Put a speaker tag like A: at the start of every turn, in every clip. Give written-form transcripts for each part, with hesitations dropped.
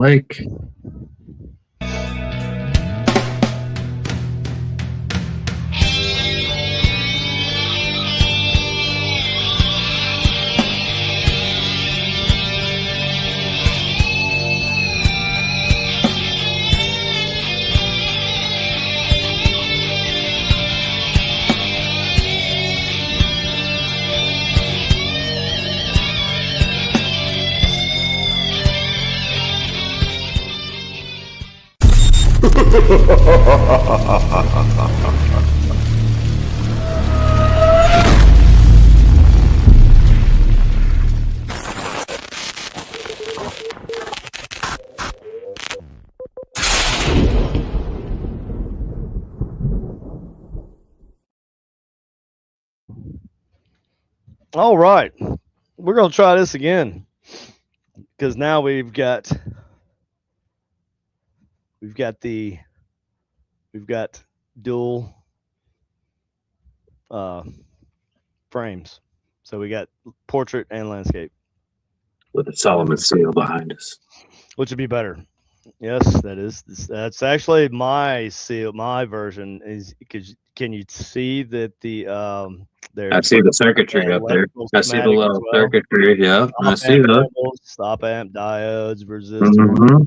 A: Like,
B: All right, we're gonna try this again because now we've got the we've got dual uh, frames, so we got portrait and landscape,
A: with the Solomon seal behind us.
B: which would be better. Yes, that's actually my seal. My version is because can you see that there's
A: I see the circuitry up there.
B: electrical
A: I see the
B: schematic as
A: little
B: well.
A: circuitry. Yeah, I
B: Stop
A: see
B: amp
A: that.
B: cables, stop amp diodes, resistors.
A: hmm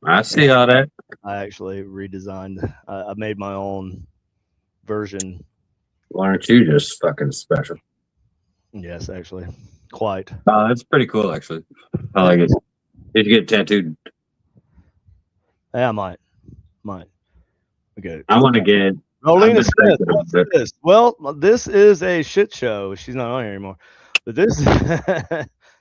A: I see all that.
B: I actually redesigned. I made my own version.
A: Why aren't you just fucking special?
B: Yes, actually, quite.
A: That's pretty cool, actually. I like it. Did you get tattooed?
B: Yeah, I might. Okay.
A: I want to get.
B: Rolina
A: been
B: Smith,
A: thinking
B: what's
A: of it.
B: this? Well, this is a shit show. She's not on here anymore. But this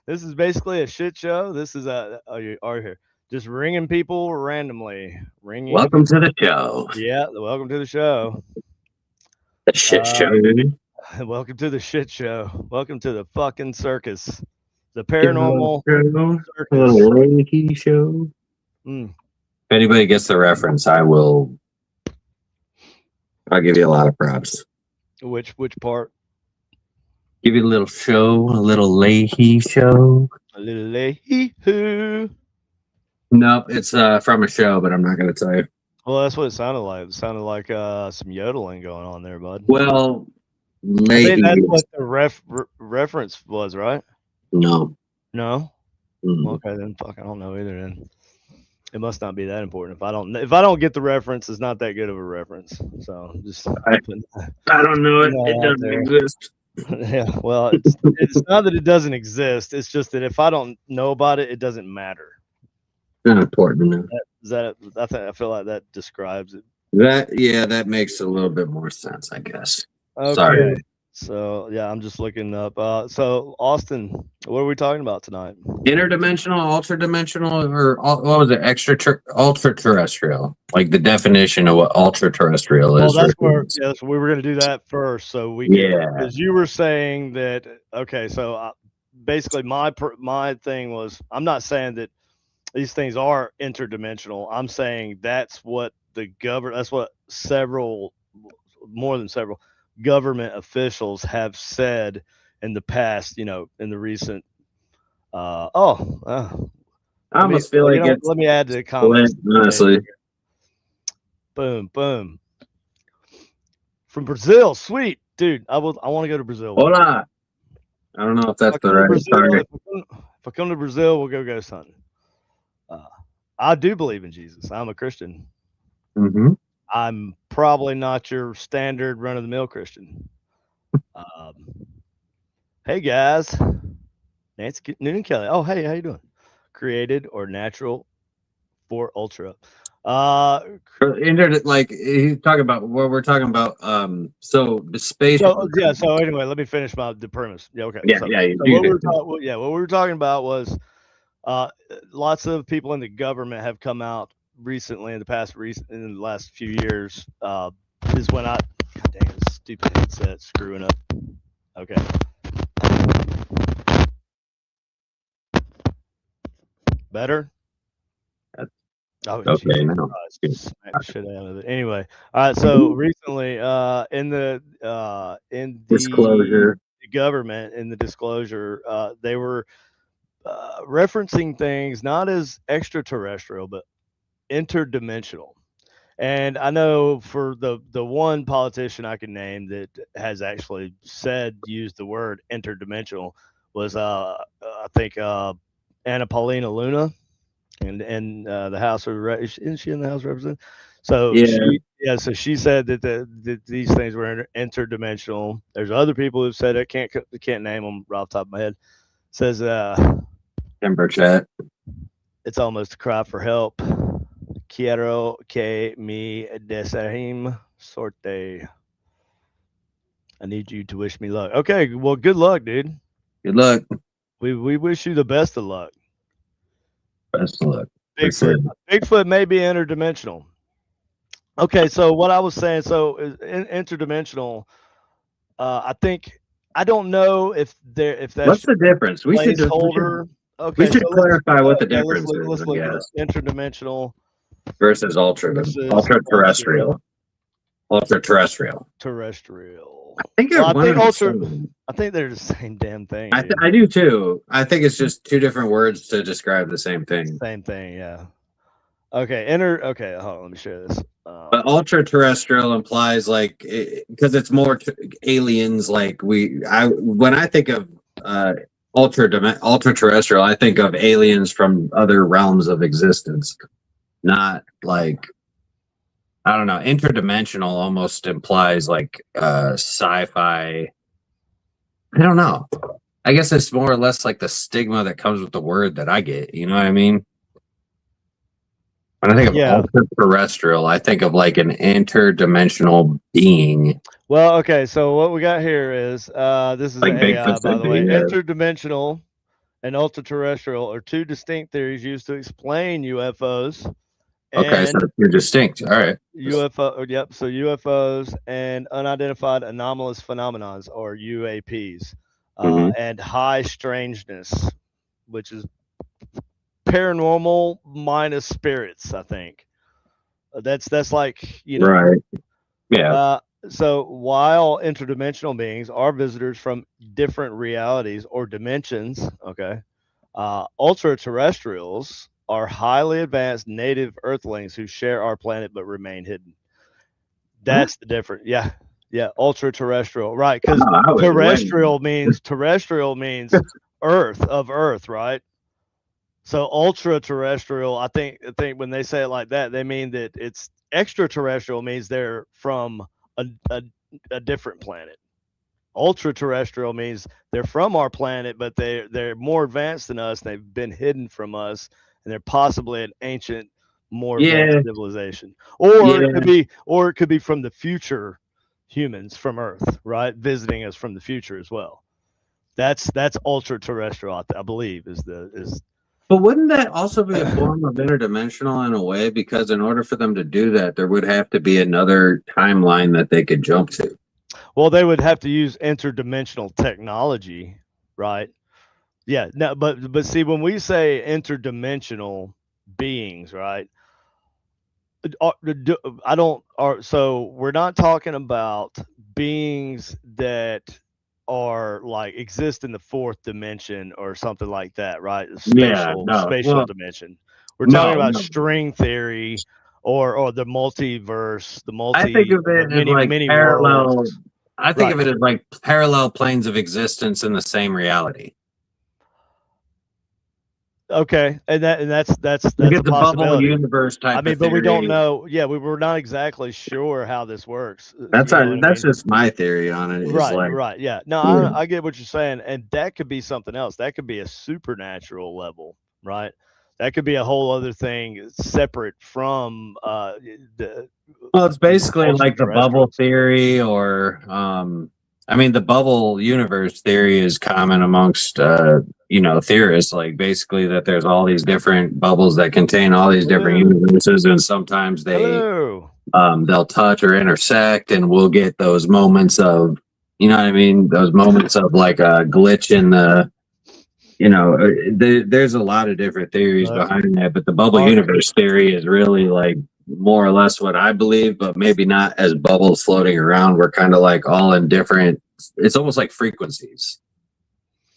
B: this is basically a shit show. This is are you here? Just ringing people randomly. Ringing.
A: Welcome to the show.
B: Yeah, welcome to the show.
A: The shit show, dude.
B: Welcome to the shit show. Welcome to the fucking circus. The paranormal circus.
A: Lady show.
B: Mm.
A: If anybody gets the reference, I'll give you a lot of props.
B: Which part?
A: Give you a little show, a little Leahy show.
B: A little lay-hoo.
A: Nope, it's from a show, but I'm not going to tell you.
B: Well, that's what it sounded like. It sounded like some yodeling going on there, bud.
A: Well,
B: I
A: Leahy.
B: think that's what the reference was, right?
A: No.
B: No.
A: Mm.
B: Okay, then fuck, I don't know either. Then it must not be that important. If I don't get the reference, it's not that good of a reference. So just
A: I don't know it. It doesn't exist.
B: Yeah. Well, it's not that it doesn't exist. It's just that if I don't know about it, it doesn't matter.
A: Not important enough.
B: I feel like that describes it.
A: That makes a little bit more sense, I guess.
B: Okay.
A: Sorry.
B: So yeah, I'm just looking up. So Austin, what are we talking about tonight?
A: Interdimensional, ultra-dimensional, or what was it? Ultra-terrestrial. Like the definition of what ultra-terrestrial is.
B: Well, that's where we were going to do that first. So because you were saying that. Okay, so basically my thing was, I'm not saying that these things are interdimensional. I'm saying that's what that's what more than several government officials have said in the past, in the recent I
A: almost feel like
B: let me add to the comments.
A: Honestly.
B: Boom. From Brazil, sweet dude. I want to go to Brazil.
A: Hola. I don't know if that's the right target.
B: If I come to Brazil, we'll go ghost hunting. I do believe in Jesus. I'm a Christian.
A: Mm-hmm.
B: I'm probably not your standard run-of-the-mill Christian. Hey guys, Nancy Noonan Kelly. Oh hey, how you doing? Created or natural for ultra.
A: Like he's talking about what we're talking about. So the space.
B: So anyway, let me finish the premise. Yeah, okay. What we were talking about was lots of people in the government have come out recently in the last few years. Is when God dang it, this stupid headset screwing up. Okay. Better?
A: Okay, now
B: smack shit out of it. Anyway, all right. So recently, in the
A: disclosure,
B: the government in the disclosure, they were referencing things not as extraterrestrial, but interdimensional. And I know for the one politician I can name that has actually used the word interdimensional was I think Anna Paulina Luna and the House of isn't she in the House of Representatives? So so she said that these things were interdimensional. There's other people who've said it. Can't name them right off the top of my head. Says
A: Timber chat.
B: it's almost a cry for help. Quiero que me deseem sorte. I need you to wish me luck. Okay, well, good luck, dude.
A: Good luck.
B: We wish you the best of luck.
A: Best of luck.
B: Bigfoot may be interdimensional. Okay, so what I was saying, so interdimensional. I think I don't know if that's
A: what's the difference. We should
B: Okay,
A: we should clarify what the difference is.
B: Let's look at interdimensional
A: versus ultra-terrestrial. Ultra-terrestrial.
B: Terrestrial.
A: I think
B: I think they're the same damn thing.
A: I do too. I think it's just two different words to describe the same thing.
B: Same thing, yeah. Okay, okay, hold on, let me share this.
A: But ultra-terrestrial implies like because it's more aliens. Like when I think of ultra-terrestrial, I think of aliens from other realms of existence, not like, I don't know. Interdimensional almost implies like sci-fi. I don't know. I guess it's more or less like the stigma that comes with the word that I get. You know what I mean? When I think of ultra-terrestrial, I think of like an interdimensional being.
B: Well, okay, so what we got here is this is like AI, by the way. Yeah. Interdimensional and ultra-terrestrial are two distinct theories used to explain UFOs.
A: Okay, so they're distinct. All right.
B: Yep. So UFOs and unidentified anomalous phenomena, or UAPs, and high strangeness, which is paranormal minus spirits. I think that's like, you know,
A: right. Yeah.
B: So while interdimensional beings are visitors from different realities or dimensions, okay, ultra-terrestrials are highly advanced native Earthlings who share our planet but remain hidden. That's the difference. Yeah, ultra-terrestrial, right? Because terrestrial means Earth, right? So ultra-terrestrial, I think when they say it like that, they mean that it's extraterrestrial means they're from a different planet. Ultra-terrestrial means they're from our planet, but they're more advanced than us. They've been hidden from us, and they're possibly an ancient, more advanced civilization. Or it could be from the future humans from Earth, right? Visiting us from the future as well. That's ultra-terrestrial, I believe, is.
A: But wouldn't that also be a form of interdimensional in a way? Because in order for them to do that, there would have to be another timeline that they could jump to.
B: Well, they would have to use interdimensional technology, right? Yeah. No, but see, when we say interdimensional beings, right? So we're not talking about beings that are like exist in the fourth dimension or something like that, right? Spatial dimension. We're talking about string theory or the multiverse,
A: I think of it as like parallel worlds. I think of it as like parallel planes of existence in the same reality.
B: Okay, and that's
A: like a bubble universe type.
B: I mean, but we don't know. Yeah, we were not exactly sure how this works.
A: That's just my theory on it.
B: Right. Yeah. No, I get what you're saying, and that could be something else. That could be a supernatural level, right? That could be a whole other thing separate from the.
A: Well, it's basically like the bubble theory, or I mean, the bubble universe theory is common amongst theorists. Like basically that there's all these different bubbles that contain all these different universes, and sometimes they'll touch or intersect, and we'll get those moments of, you know what I mean, those moments of like a glitch in the. There's a lot of different theories behind that, but the bubble universe theory is really like more or less what I believe, but maybe not as bubbles floating around. We're kind of like all in different, it's almost like frequencies.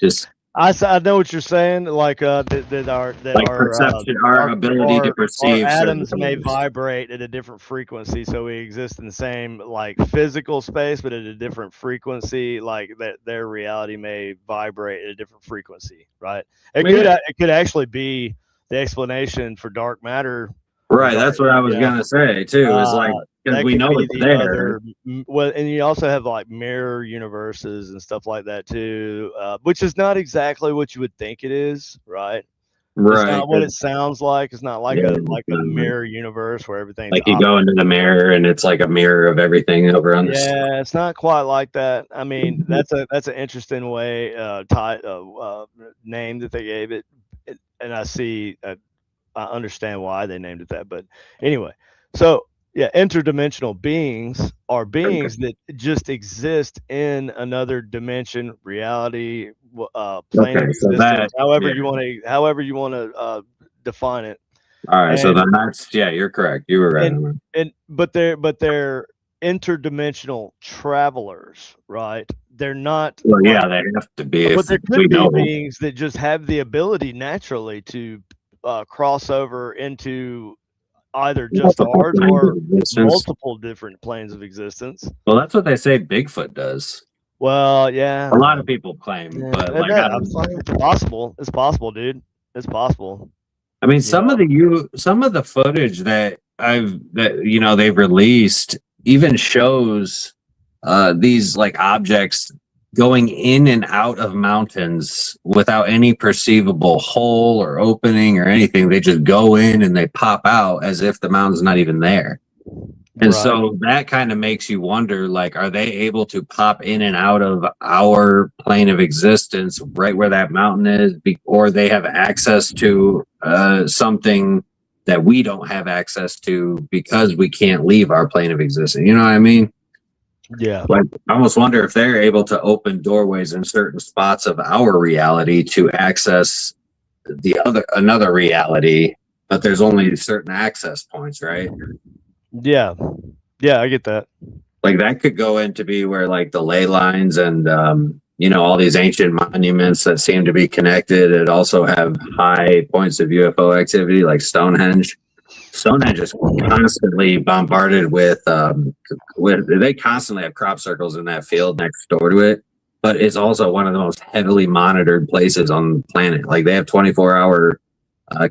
A: Just
B: I know what you're saying. Like that
A: Like perception, our ability to
B: our
A: perceive certain
B: atoms may
A: things.
B: vibrate at a different frequency, so we exist in the same like physical space, but at a different frequency. Like that, their reality may vibrate at a different frequency, right? It could actually be the explanation for dark matter.
A: Right, that's what I was gonna say too. Is like because
B: That
A: we
B: could
A: know
B: be
A: it's
B: the
A: there.
B: other well, and you also have like mirror universes and stuff like that too, which is not exactly what you would think it is, right? It's
A: Right.
B: not what it sounds like. It's not like
A: Yeah,
B: a mirror universe where everything's
A: like you go into the mirror and it's like a mirror of everything over on this.
B: yeah, it's not quite like that. I mean, that's an interesting way name that they gave it, and I understand why they named it that. But anyway, so yeah, interdimensional beings are beings that just exist in another dimension, reality, plane of
A: Okay, so
B: existence,
A: that
B: however you want to define it.
A: all right. So
B: And
A: then that's you're correct. You were right
B: and
A: on that.
B: but they're interdimensional travelers, right? They're not
A: Well,
B: like,
A: yeah, they have to be
B: but
A: if
B: there
A: we
B: could be
A: know.
B: beings that just have the ability naturally to cross over into either just
A: Multiple
B: ours
A: planes of
B: or
A: existence.
B: multiple different planes of existence.
A: Well, that's what they say Bigfoot does.
B: Well, yeah,
A: A lot of people claim,
B: yeah,
A: but like I don't know.
B: it's possible. It's possible, dude. It's possible.
A: I mean,
B: You know,
A: some of the footage that they've released even shows these like objects going in and out of mountains without any perceivable hole or opening or anything. They just go in and they pop out as if the mountain's not even there. And
B: right?
A: so that kind of makes you wonder, like, are they able to pop in and out of our plane of existence right where that mountain is, or they have access to something that we don't have access to because we can't leave our plane of existence? You know what I mean?
B: Yeah.
A: Like, I almost wonder if they're able to open doorways in certain spots of our reality to access another reality, but there's only certain access points, right?
B: Yeah. Yeah, I get that.
A: Like that could go into be where like the ley lines and all these ancient monuments that seem to be connected and also have high points of UFO activity, like Stonehenge. Stonehenge is constantly bombarded with they constantly have crop circles in that field next door to it, but it's also one of the most heavily monitored places on the planet. Like they have 24-hour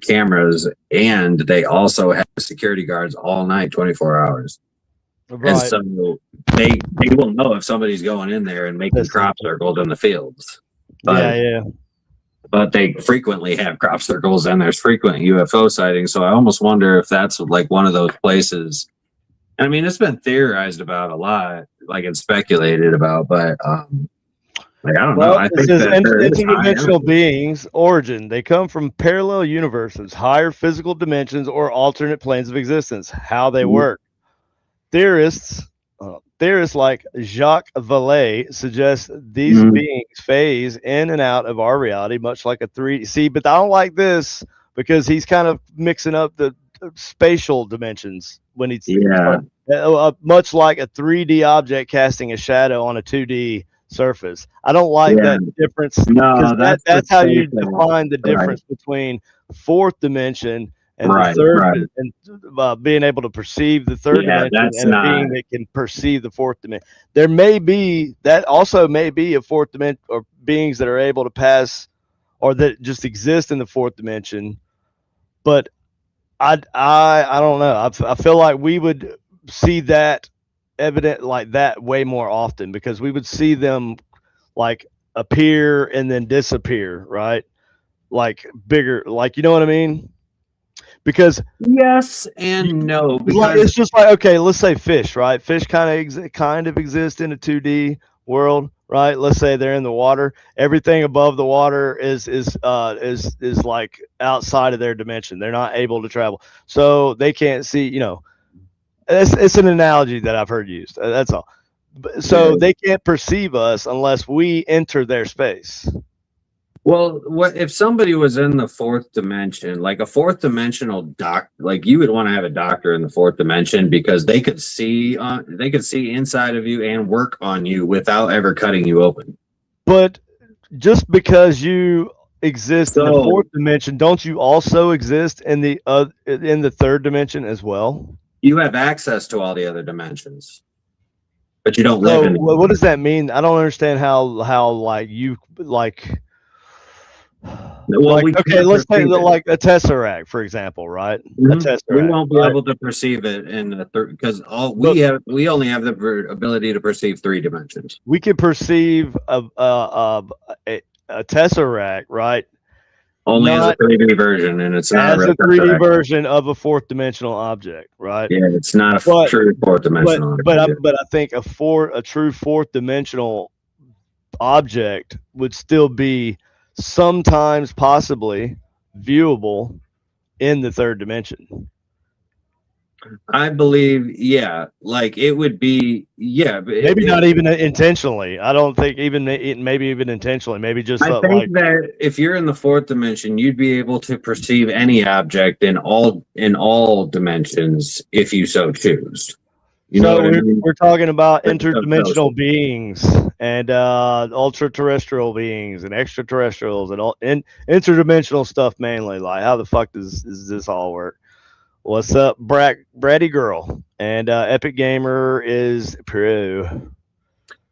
A: cameras, and they also have security guards all night, 24 hours. Right. And so they will know if somebody's going in there and making crop circles in the fields. But, but they frequently have crop circles and there's frequent UFO sightings. So I almost wonder if that's like one of those places. I mean, it's been theorized about a lot, like it's speculated about, but like, I don't know. I think that
B: interdimensional beings' origin. They come from parallel universes, higher physical dimensions, or alternate planes of existence. How they work. Theorists like Jacques Vallée suggest these beings phase in and out of our reality, much like a 3D. See, but I don't like this because he's kind of mixing up the spatial dimensions when he's much like a 3D object casting a shadow on a 2D surface. I don't like that difference.
A: No,
B: that's how you define the difference between fourth dimension and the third, and being able to perceive the third dimension, and a being that can perceive the fourth dimension. There may be a fourth dimension, or beings that are able to pass, or that just exist in the fourth dimension. But I don't know. I feel like we would see that evident like that way more often, because we would see them like appear and then disappear, right? Like bigger, like, you know what I mean? Because
A: yes and no, because
B: it's just like, okay, let's say fish, right? Fish kind of exist in a 2D world, right? Let's say they're in the water. Everything above the water is like outside of their dimension. They're not able to travel, so they can't see. It's an analogy that I've heard used. That's all. So they can't perceive us unless we enter their space.
A: Well, what if somebody was in the fourth dimension, like a fourth dimensional like you would want to have a doctor in the fourth dimension, because they could see inside of you and work on you without ever cutting you open.
B: But just because you exist in the fourth dimension, don't you also exist in the third dimension as well?
A: You have access to all the other dimensions, but you don't live
B: So
A: in.
B: what does that mean? I don't understand how like you like.
A: Well,
B: Like,
A: we
B: okay,
A: can't
B: let's take
A: perceive it.
B: like a tesseract, for example, right? A tesseract.
A: We won't be
B: right?
A: able to perceive it in the third because we only have the ability to perceive 3 dimensions.
B: We can perceive a tesseract, right?
A: Only as a 3D version, and it's not
B: as a 3D version of a fourth dimensional object, right?
A: Yeah, it's not a true fourth dimensional.
B: But I think a true fourth dimensional object would still be sometimes possibly viewable in the third dimension.
A: I believe, yeah, like it would be, yeah,
B: maybe not even intentionally. I don't think maybe even intentionally. Maybe just
A: I think that if you're in the fourth dimension, you'd be able to perceive any object in all dimensions if you so choose. You know what I mean?
B: We're talking about interdimensional beings and ultra terrestrial beings and extraterrestrials and all interdimensional stuff mainly. Like, how the fuck does this all work? What's up, Bratty Girl? And Epic Gamer is pro.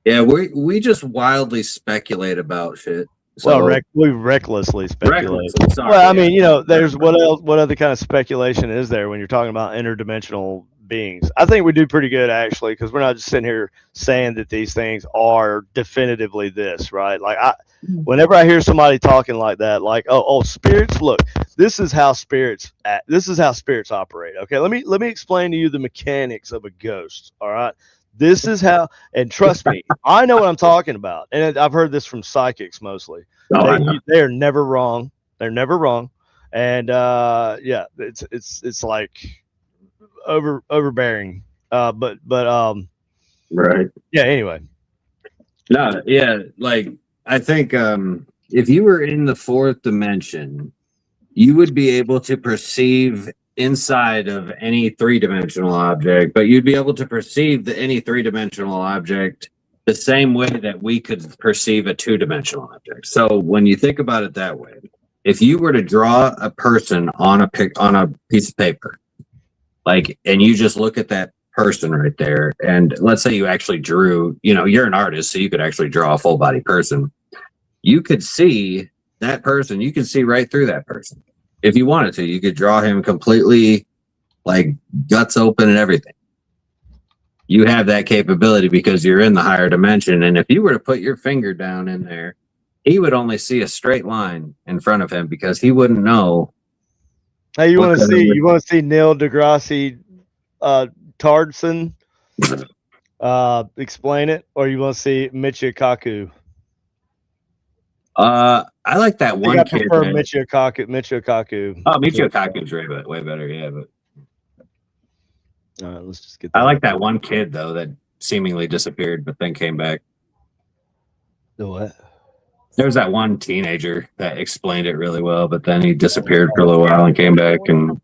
A: Yeah, we just wildly speculate about shit.
B: So, well, we recklessly speculate.
A: Sorry,
B: well, I mean, there's what else? What other kind of speculation is there when you're talking about interdimensional beings? I think we do pretty good actually, because we're not just sitting here saying that these things are definitively this, right? Like, whenever I hear somebody talking like that, like, oh, spirits, look, this is how spirits operate. Okay, let me explain to you the mechanics of a ghost. All right. This is how, and trust me, I know what I'm talking about. And I've heard this from psychics mostly. They are never wrong. They're never wrong. And yeah, it's like overbearing. But
A: right.
B: Yeah, anyway.
A: No, yeah, like I think if you were in the fourth dimension, you would be able to perceive inside of any 3-dimensional object, but you'd be able to perceive any 3-dimensional object the same way that we could perceive a 2-dimensional object. So when you think about it that way, if you were to draw a person on a piece of paper, like, and you just look at that person right there, and let's say you actually drew, you're an artist, so you could actually draw a full body person. You could see that person. You could see right through that person. If you wanted to, you could draw him completely, like, guts open and everything. You have that capability because you're in the higher dimension. And if you were to put your finger down in there, he would only see a straight line in front of him because he wouldn't know.
B: Hey, you want to see Neil deGrasse Tyson explain it, or you want to see Michio Kaku?
A: I like that one kid. I prefer
B: Michio Kaku.
A: Oh, Michio Kaku is way better. Yeah, but
B: all right, let's just get.
A: I like that one kid though that seemingly disappeared, but then came back.
B: The what?
A: There was that one teenager that explained it really well, but then he disappeared for a little while and came back. And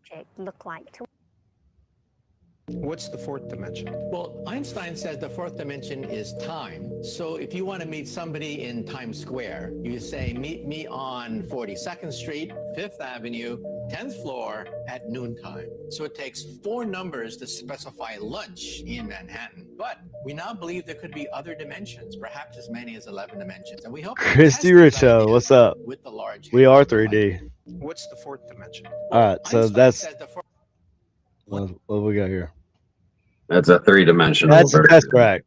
C: what's the fourth dimension?
D: Well, Einstein says the fourth dimension is time. So if you want to meet somebody in Times Square, you say, meet me on 42nd Street, 5th Avenue, 10th floor at noontime. So it takes 4 numbers to specify lunch in Manhattan. But we now believe there could be other dimensions, perhaps as many as 11 dimensions. And we hope
B: Christy Richo, what's up?
D: With the large
B: we are 3D.
C: What's the fourth dimension?
B: All right, so Einstein that's what we got here.
A: That's a 3-dimensional.
B: That's Tesseract.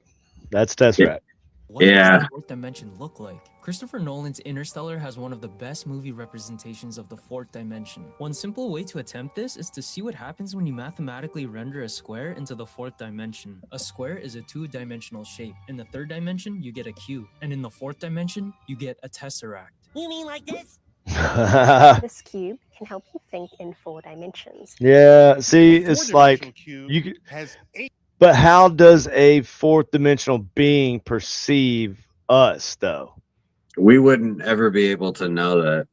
B: That's Tesseract.
E: What does the fourth dimension look like? Christopher Nolan's Interstellar has one of the best movie representations of the fourth dimension. One simple way to attempt this is to see what happens when you mathematically render a square into the fourth dimension. A square is a 2-dimensional shape. In the third dimension, you get a cube. And in the fourth dimension, you get a tesseract.
F: You mean like this? This cube can help you think in 4 dimensions.
B: Yeah, see, it's like you has 8. But how does a 4th dimensional being perceive us, though?
A: We wouldn't ever be able to know that.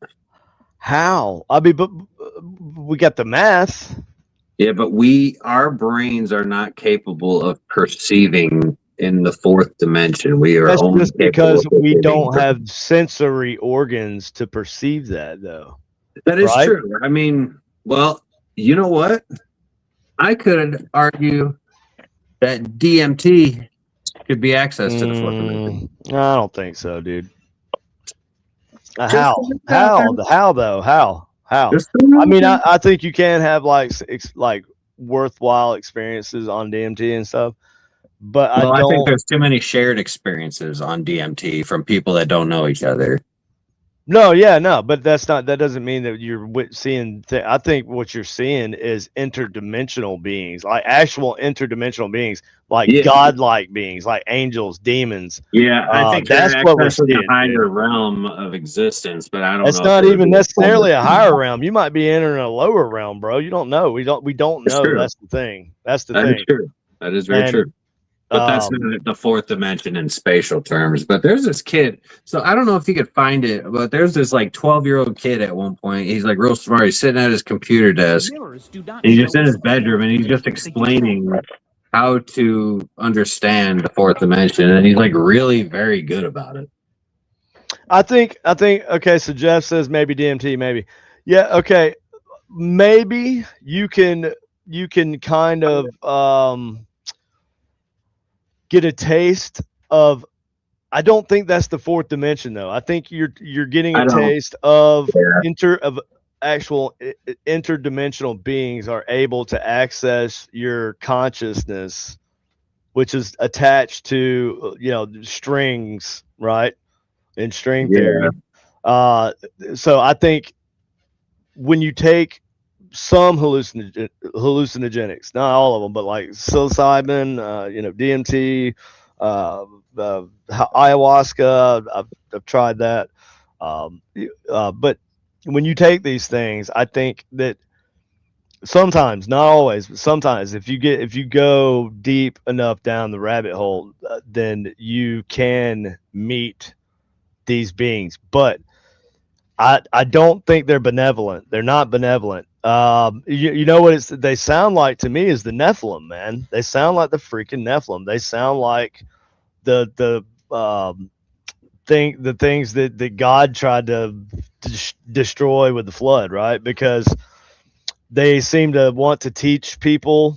B: How? I mean, but we got the math.
A: Yeah, but our brains are not capable of perceiving in the fourth dimension. We are
B: That's
A: only
B: just
A: capable
B: because
A: of
B: we
A: perceiving
B: don't
A: third.
B: have sensory organs to perceive that, though.
A: That is
B: right?
A: true. I mean, well, you know what? I could argue that DMT could be access to the fourth dimension.
B: I don't think so, dude.
A: Just
B: How?
A: put it out there.
B: How though? How?
A: Just put it
B: I
A: out
B: mean,
A: there.
B: I think you can have like worthwhile experiences on DMT and stuff, but
A: Well, I think
B: don't.
A: there's too many shared experiences on DMT from people that don't know each other.
B: No, yeah, no, but that doesn't mean that you're seeing. I think what you're seeing is interdimensional beings, like actual interdimensional beings, like
A: Yeah.
B: godlike beings, like angels, demons.
A: Yeah, I think
B: that's
A: they're
B: what we're
A: accessing
B: seeing.
A: a higher
B: Dude.
A: realm of existence, but I don't
B: It's
A: know.
B: not
A: if it would
B: even
A: be a
B: necessarily a
A: form of-
B: higher realm. You might be entering a lower realm, bro. You don't know. We don't
A: That's
B: know.
A: true.
B: That's the thing. That's the
A: That
B: thing.
A: is true. That is very
B: And,
A: true. But that's not the fourth dimension in spatial terms. But there's this kid. So I don't know if you could find it, but there's this like 12-year-old kid at one point. He's like real smart. He's sitting at his computer desk. And he's just in his bedroom and he's just explaining how to understand the fourth dimension. And he's like really very good about it.
B: I think okay, so Jeff says maybe DMT, maybe. Yeah, okay. Maybe you can kind of get a taste of. I don't think that's the fourth dimension though. I think you're getting a taste of actual interdimensional beings are able to access your consciousness, which is attached to strings, right? In string theory. So I think when you take some hallucinogenics, not all of them, but like psilocybin, DMT, ayahuasca, I've tried that. But when you take these things, I think that sometimes, not always, but sometimes, if you go deep enough down the rabbit hole, then you can meet these beings. But I don't think they're benevolent. They're not benevolent. You know what they sound like to me is the Nephilim, man. They sound like the freaking Nephilim. They sound like the things that God tried to destroy with the flood, right? Because they seem to want to teach people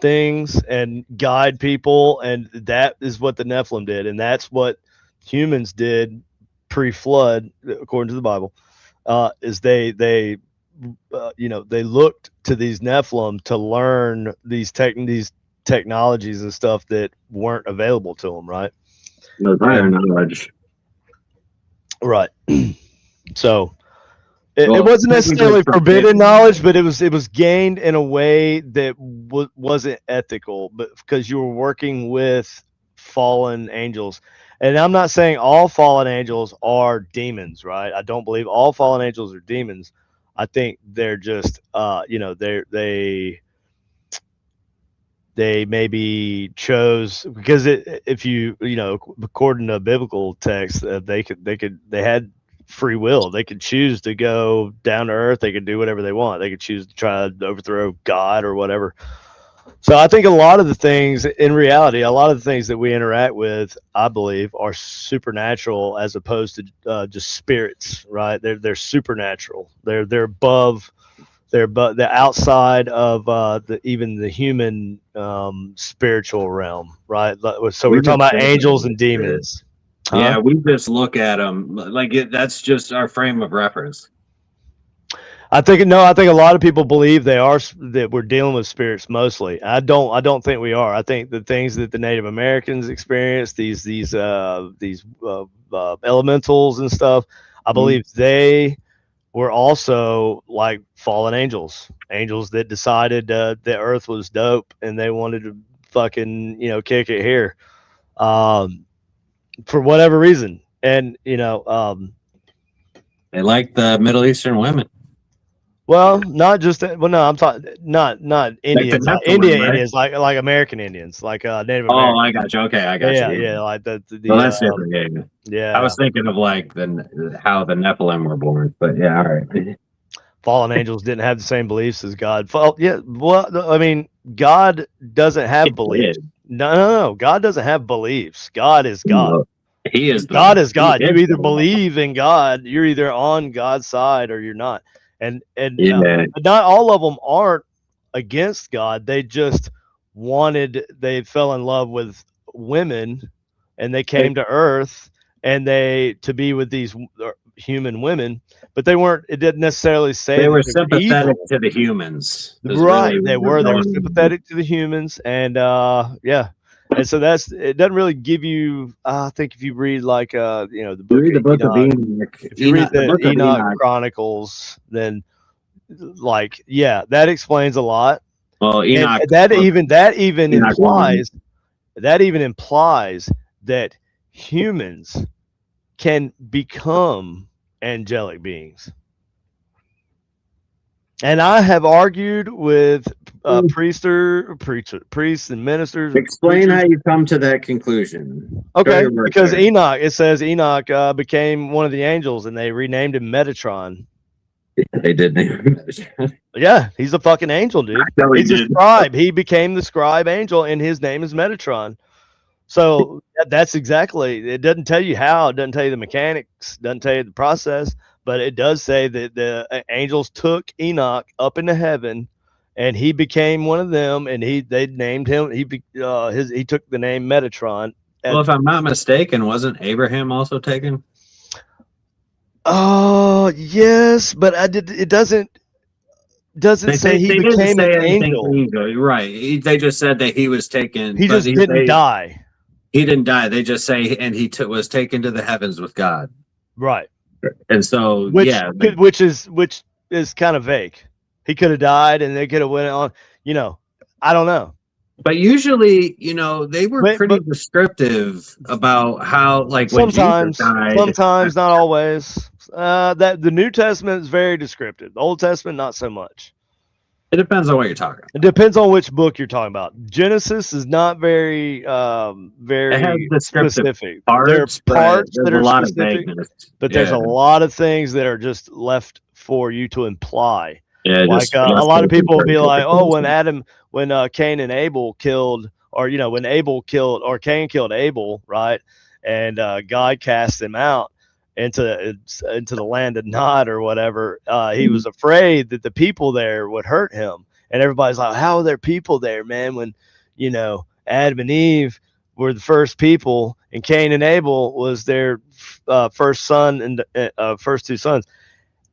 B: things and guide people, and that is what the Nephilim did, and that's what humans did pre-flood, according to the Bible. Is they looked to these Nephilim to learn these technologies and stuff that weren't available to them, right?
A: No higher knowledge.
B: Right. So it wasn't necessarily forbidden knowledge, but it was gained in a way that wasn't ethical, but because you were working with fallen angels. And I'm not saying all fallen angels are demons, right? I don't believe all fallen angels are demons. I think they're just they maybe chose, because if you according to biblical text, they had free will. They could choose to go down to earth. They could do whatever they want. They could choose to try to overthrow God or whatever. So I think a lot of the things that we interact with, I believe, are supernatural as opposed to just spirits, right? They're supernatural. They're above. They're outside of even the human spiritual realm, right? So we're talking about angels and demons.
A: Huh? Yeah, we just look at them like that's just our frame of reference.
B: I think a lot of people believe that we're dealing with spirits mostly. I don't think we are. I think the things that the Native Americans experienced, these elementals and stuff, I believe they were also like fallen angels that decided the earth was dope and they wanted to fucking kick it here for whatever reason. And they
A: like the Middle Eastern women.
B: Well, not just that. Well, no, I'm talking not Indians,
A: like
B: Indian, right? Indians, like American Indians, like Native American.
A: Oh, I got you. Okay, I got you.
B: Yeah, like the
A: well, that's different. Yeah, I was thinking of like how the Nephilim were born, but yeah, all right.
B: Fallen angels didn't have the same beliefs as God. Yeah, well, I mean, God doesn't have beliefs. No. God doesn't have beliefs. God is God.
A: He is
B: God is God.
A: he
B: You
A: is
B: either
A: the-
B: believe in God, you're either on God's side or you're not. And
A: Yeah.
B: but not all of them aren't against God. They fell in love with women, and they came to Earth and to be with these human women, but they weren't. It didn't necessarily say
A: They were
B: that they evil.
A: sympathetic to the humans. is
B: Right,
A: really
B: they
A: what
B: were
A: going-
B: sympathetic to the humans, and yeah, and so it doesn't really give you. I think if you read like the
A: You read the book of
B: Enoch,
A: Enoch.
B: if you read the
A: book of
B: Enoch Chronicles, then like that explains a lot.
A: Well,
B: And
A: Enoch.
B: that even
A: Enoch one.
B: implies that humans can become angelic beings. And I have argued with priests and ministers.
A: Explain how you come to that conclusion.
B: Okay, because Enoch, it says Enoch became one of the angels, and they renamed him Metatron.
A: They did name him.
B: Yeah, he's a fucking angel, dude.
A: No, he
B: He's a
A: didn't.
B: scribe. He became the scribe angel, and his name is Metatron. So that's exactly. It doesn't tell you how. It doesn't tell you the mechanics. Doesn't tell you the process. But it does say that the angels took Enoch up into heaven, and he became one of them. And they named him. He took the name Metatron.
A: Well, if I'm not mistaken, wasn't Abraham also taken?
B: Oh yes, but it doesn't say he became an angel.
A: Right. They just said that he was taken.
B: He just didn't die.
A: He didn't die. They just say, and he was taken to the heavens with God.
B: Right.
A: And so,
B: which is kind of vague. He could have died, and they could have went on. I don't know.
A: But usually, they were pretty descriptive about how, like, when
B: sometimes,
A: Jesus died,
B: sometimes not always. That the New Testament is very descriptive. The Old Testament, not so much.
A: It depends on what you're talking about.
B: It depends on which book you're talking about. Genesis is not very specific. There are parts that are specific, but there's a lot of things that are just left for you to imply.
A: Yeah,
B: like a lot of people will be like, "Oh, when Cain and Abel killed, or when Cain killed Abel, right? And God cast him out into the land of Nod or whatever. He was afraid that the people there would hurt him, and everybody's like, "How are there people there, man? When Adam and Eve were the first people, and Cain and Abel was their first son and first two sons."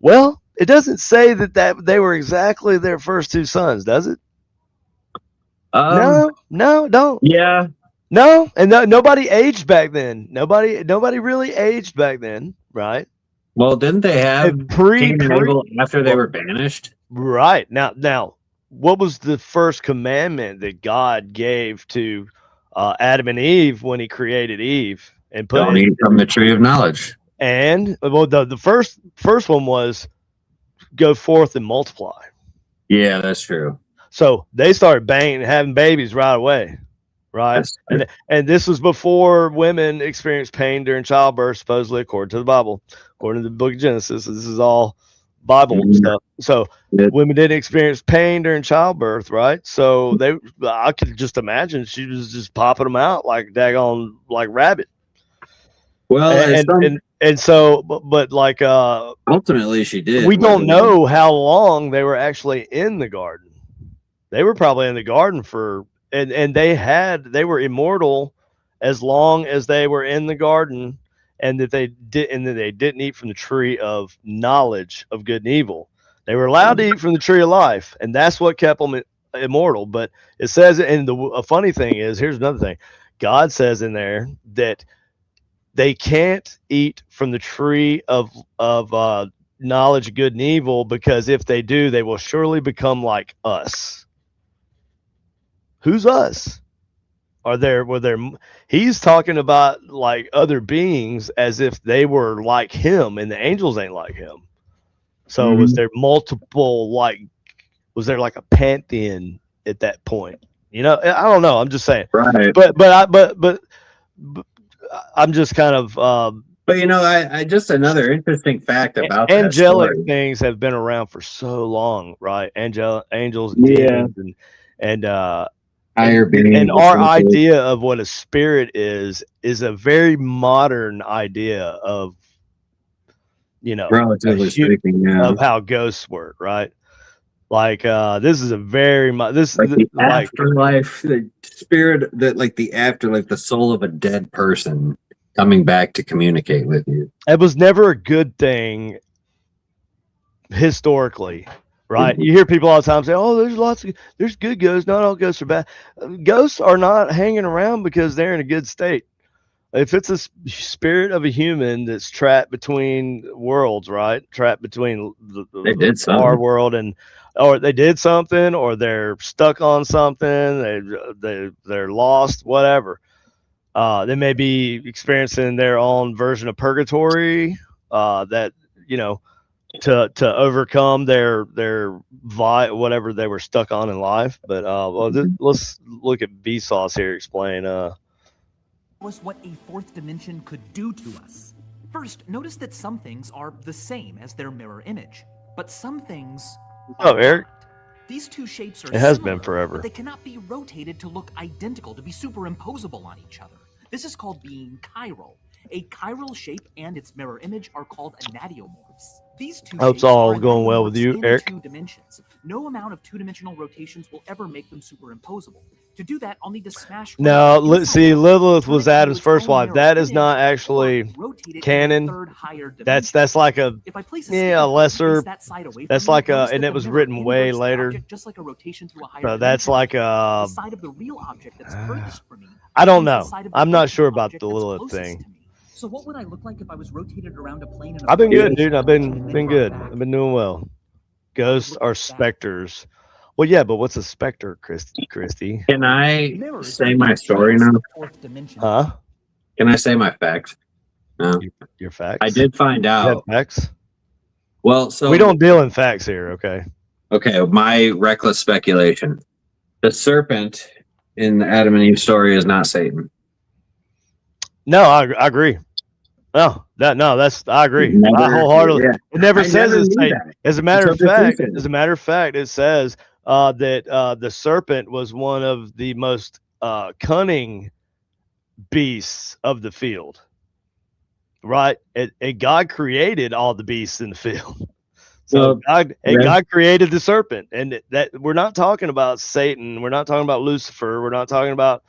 B: Well, it doesn't say that they were exactly their first two sons, does it? No, don't.
A: Yeah.
B: No, and nobody aged back then. Nobody really aged back then, right?
A: Well, didn't they have Cain and Abel after they were banished?
B: Right. Now, what was the first commandment that God gave to Adam and Eve when he created Eve and put
A: Don't eat from the tree of knowledge?
B: And well, the first one was go forth and multiply.
A: Yeah, that's true.
B: So they started having babies right away, right? And this was before women experienced pain during childbirth, supposedly, according to the Bible, according to the book of Genesis. This is all Bible stuff. So women didn't experience pain during childbirth, right? So I could just imagine she was just popping them out like daggone like rabbit.
A: Well,
B: and so, but like
A: ultimately she did.
B: We don't know how long they were actually in the garden. They were probably in the garden and they were immortal as long as they were in the garden, and that they didn't eat from the tree of knowledge of good and evil. They were allowed to eat from the tree of life, and that's what kept them immortal. But it says, and a funny thing is, here's another thing. God says in there that they can't eat from the tree of knowledge of good and evil, because if they do, they will surely become like us. Who's us? He's talking about like other beings as if they were like him, and the angels ain't like him. So was there multiple, was there like a pantheon at that point? I don't know. I'm just saying.
A: Right.
B: But I'm just kind of.
A: But I just another interesting fact about
B: angelic things have been around for so long, right? Angels, and demons, and
A: higher being.
B: And our idea of what a spirit is a very modern idea of, you know,
A: Relatively speaking, yeah.
B: of how ghosts work, right? Like this is a very this
A: like the
B: like
A: afterlife, the spirit, that like the afterlife, the soul of a dead person coming back to communicate with you.
B: it was never a good thing historically, right? You hear people all the time say, "Oh, there's good ghosts. Not all ghosts are bad." Ghosts are not hanging around because they're in a good state. If it's a spirit of a human that's trapped between worlds, right? Trapped between
A: They did something.
B: our world or they did something, or they're stuck on something, they're lost, whatever. They may be experiencing their own version of purgatory, that, you know, to overcome their whatever they were stuck on in life. But let's look at Vsauce here. Explain.
G: Was what a fourth dimension could do to us. First, notice that some things are the same as their mirror image, but some things
B: Oh, Eric.
G: not. These two shapes are
B: It has
G: similar,
B: been forever.
G: but they cannot be rotated to look identical, to be superimposable on each other. This is called being chiral. A chiral shape and its mirror image are called anadiomorphs. These two
B: Hope it's
G: shapes
B: all
G: are
B: going well with you,
G: anadiomorphs in
B: Eric.
G: 2 dimensions. No amount of 2-dimensional rotations will ever make them superimposable. To do that, I'll need to smash.
B: No, see, Lilith was Adam's first wife. That is not actually canon. That's like a
G: if I place
B: a lesser.
G: that side away
B: That's
G: from me,
B: like a,
G: notice
B: and
G: that
B: it
G: the
B: was
G: mirror
B: written way
G: inverts the
B: later.
G: object just like a rotation through a higher
B: So that's
G: dimension.
B: like a.
G: The side of the real object that's furthest from me.
B: I don't
G: becomes
B: know.
G: the side of the
B: I'm not
G: virtual
B: sure about
G: object
B: the
G: that's
B: Lilith
G: closest
B: thing.
G: to me. So what would I look like if I was rotated around a plane?
B: I've been good, dude. I've
G: and
B: been good. I've been doing well. Ghosts are specters. Well, yeah, but what's a specter, Christy?
A: Can I say my story now?
B: Huh?
A: Can I say my facts? No.
B: Your facts?
A: I did find
B: You have
A: out.
B: facts?
A: Well, so
B: We don't deal in facts here, okay?
A: Okay, my reckless speculation. The serpent in the Adam and Eve story is not Satan.
B: No, I agree. I agree. I wholeheartedly.
A: Yeah.
B: It never
A: I
B: says
A: never
B: it's
A: knew
B: Satan.
A: that
B: As a matter of
A: until just
B: fact,
A: recently.
B: it says that the serpent was one of the most cunning beasts of the field. Right? And God created all the beasts in the field. So
A: Well,
B: God created the serpent, and that we're not talking about Satan. We're not talking about Lucifer. We're not talking about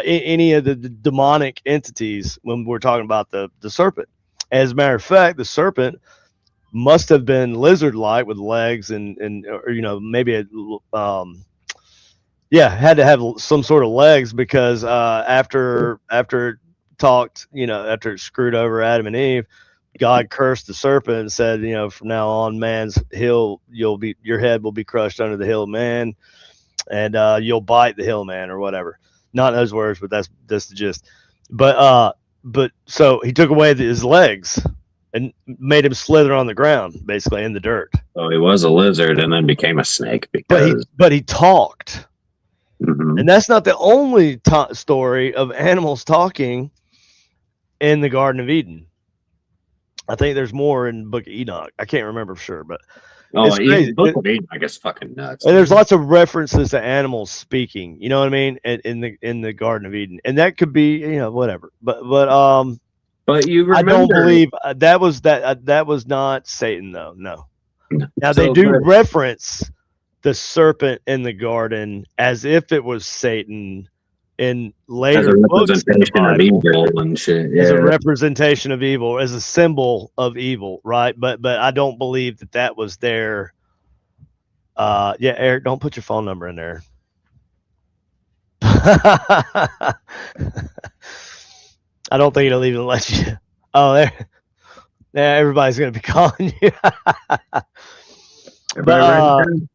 B: any of the demonic entities when we're talking about the serpent. As a matter of fact, the serpent must have been lizard-like with legs and or, you know, maybe had to have some sort of legs, because after it talked, you know, after it screwed over Adam and Eve, God cursed the serpent and said, you know, from now on, your head will be crushed under the heel of man, and you'll bite the heel of man, or whatever. Not those words, but that's the gist. But so he took away his legs and made him slither on the ground, basically in the dirt.
A: So he was a lizard and then became a snake because.
B: But he talked,
A: Mhm.
B: and that's not the only story of animals talking in the Garden of Eden. I think there's more in the Book of Enoch. I can't remember for sure, but it's crazy.
A: Book of Enoch is fucking nuts.
B: And there's lots of references to animals speaking. You know what I mean? In the Garden of Eden, and that could be, you know, whatever. But
A: you remember,
B: I don't believe that was not Satan, though. No. Now they do reference the serpent in the garden as if it was Satan in later books in the Bible,
A: evil and shit. Yeah.
B: as a representation of evil, as a symbol of evil, right? But I don't believe that was their. Yeah, Eric, don't put your phone number in there. I don't think it'll even let you. Oh, there. Yeah, everybody's gonna be calling you.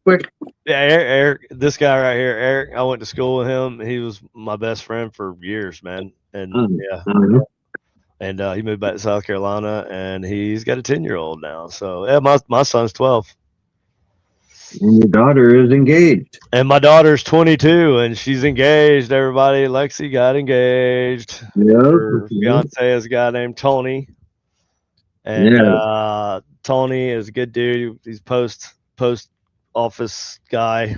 A: Quick.
B: Yeah, Eric, this guy right here, Eric. I went to school with him. He was my best friend for years, man. And and he moved back to South Carolina, and he's got a 10-year-old now. So yeah, my son's 12.
A: And your daughter is engaged.
B: And my daughter's 22, and she's engaged. Everybody, Lexi got engaged.
A: Yeah.
B: Her fiance is a guy named Tony. And Tony is a good dude. He's post office guy,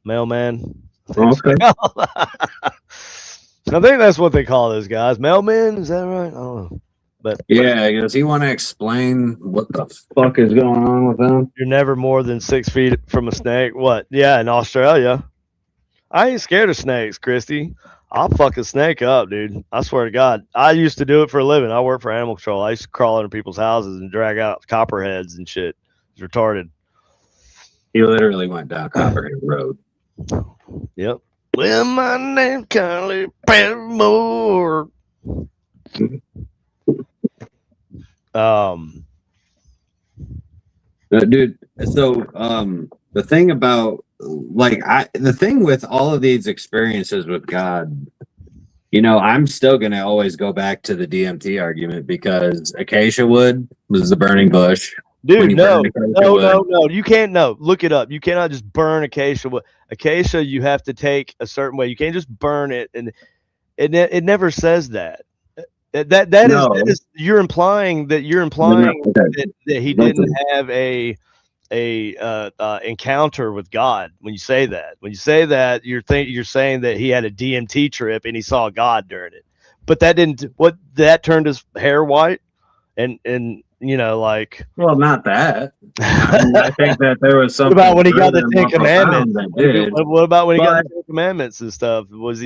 B: mailman.
A: Okay.
B: I think that's what they call those guys. Mailmen, is that right? I don't know. But
A: Yeah, does he want to explain what the fuck is going on with them?
B: you're never more than 6 feet from a snake. What? Yeah, in Australia. I ain't scared of snakes, Christy. I'll fuck a snake up, dude. I swear to God. I used to do it for a living. I worked for animal control. I used to crawl into people's houses and drag out copperheads and shit. It's retarded.
A: He literally went down Copperhead Road.
B: Yep. Well, my name's Carly Paramore.
A: Dude, so the thing about the thing with all of these experiences with God, you know, I'm still gonna always go back to the DMT argument because acacia wood was the burning bush.
B: Dude, no, you can't. No, look it up. You cannot just burn acacia wood. Acacia, you have to take a certain way. You can't just burn it, and it never says that. That is you're implying that that he didn't have a encounter with God when you say that. When you say that, you're saying that he had a DMT trip and he saw God during it. But that turned his hair white and you know, like,
A: well, not that. I think that there was something.
B: What about when he got the 10 Commandments? What about when he got the 10 Commandments and stuff? Was he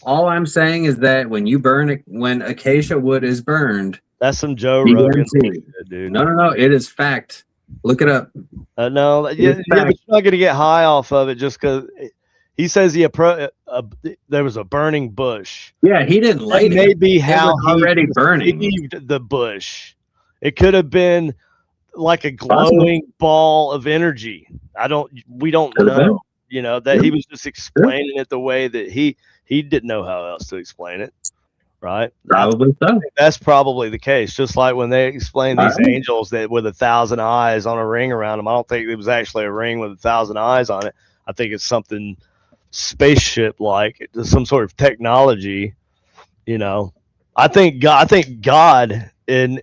A: all I'm saying is that when acacia wood is burned,
B: that's some Joe Rogan shit, dude.
A: No, it is fact. Look it up.
B: No, but you're not gonna get high off of it just because he says there was a burning bush.
A: Yeah, he didn't light it.
B: Maybe how
A: he already burning
B: the bush. It could have been like a glowing ball of energy. We don't know. You know, that he was just explaining it the way that he didn't know how else to explain it. Right?
A: Probably so.
B: That's probably the case. Just like when they explain these angels that with 1,000 eyes on a ring around them, I don't think it was actually a ring with 1,000 eyes on it. I think it's something spaceship like, some sort of technology. You know, I think God and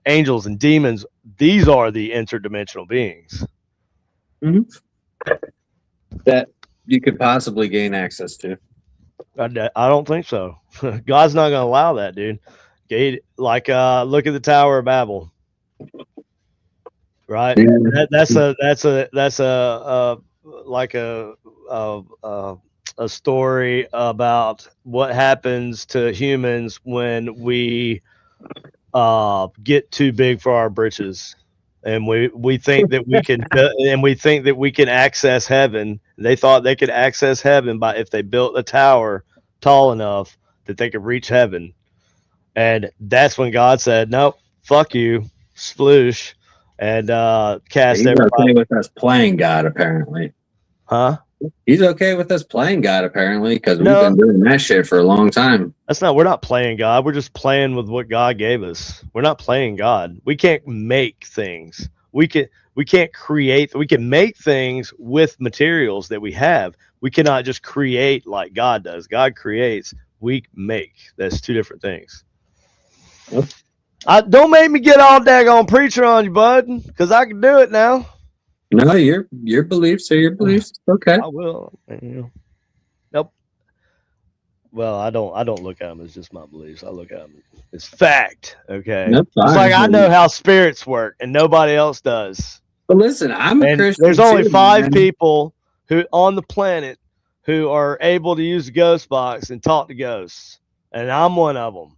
B: angels and demons, these are the interdimensional beings.
A: Mm-hmm. That you could possibly gain access to.
B: I don't think so. God's not going to allow that, dude. Like, look at the Tower of Babel, right? Yeah. That's a story about what happens to humans when we get too big for our britches. And we think that we can access heaven. They thought they could access heaven if they built a tower tall enough that they could reach heaven. And that's when God said, "Nope, fuck you, sploosh," and cast everybody.
A: He's okay with us playing God, apparently.
B: Huh?
A: He's okay with us playing God, apparently, because we've been doing that shit for a long time.
B: We're not playing God. We're just playing with what God gave us. We're not playing God. We can't make things. We can't create. We can make things with materials that we have. We cannot just create like God does. God creates. We make. That's two different things. Yep. Don't make me get all daggone preacher on you, bud, because I can do it now.
A: No, your beliefs are your beliefs. Okay.
B: I will. Nope. Well, I don't look at them as just my beliefs. I look at them as fact. Okay. It's like I know how spirits work, and nobody else does.
A: But listen, I'm a Christian.
B: There's only 5 people who on the planet who are able to use the ghost box and talk to ghosts, and I'm one of them.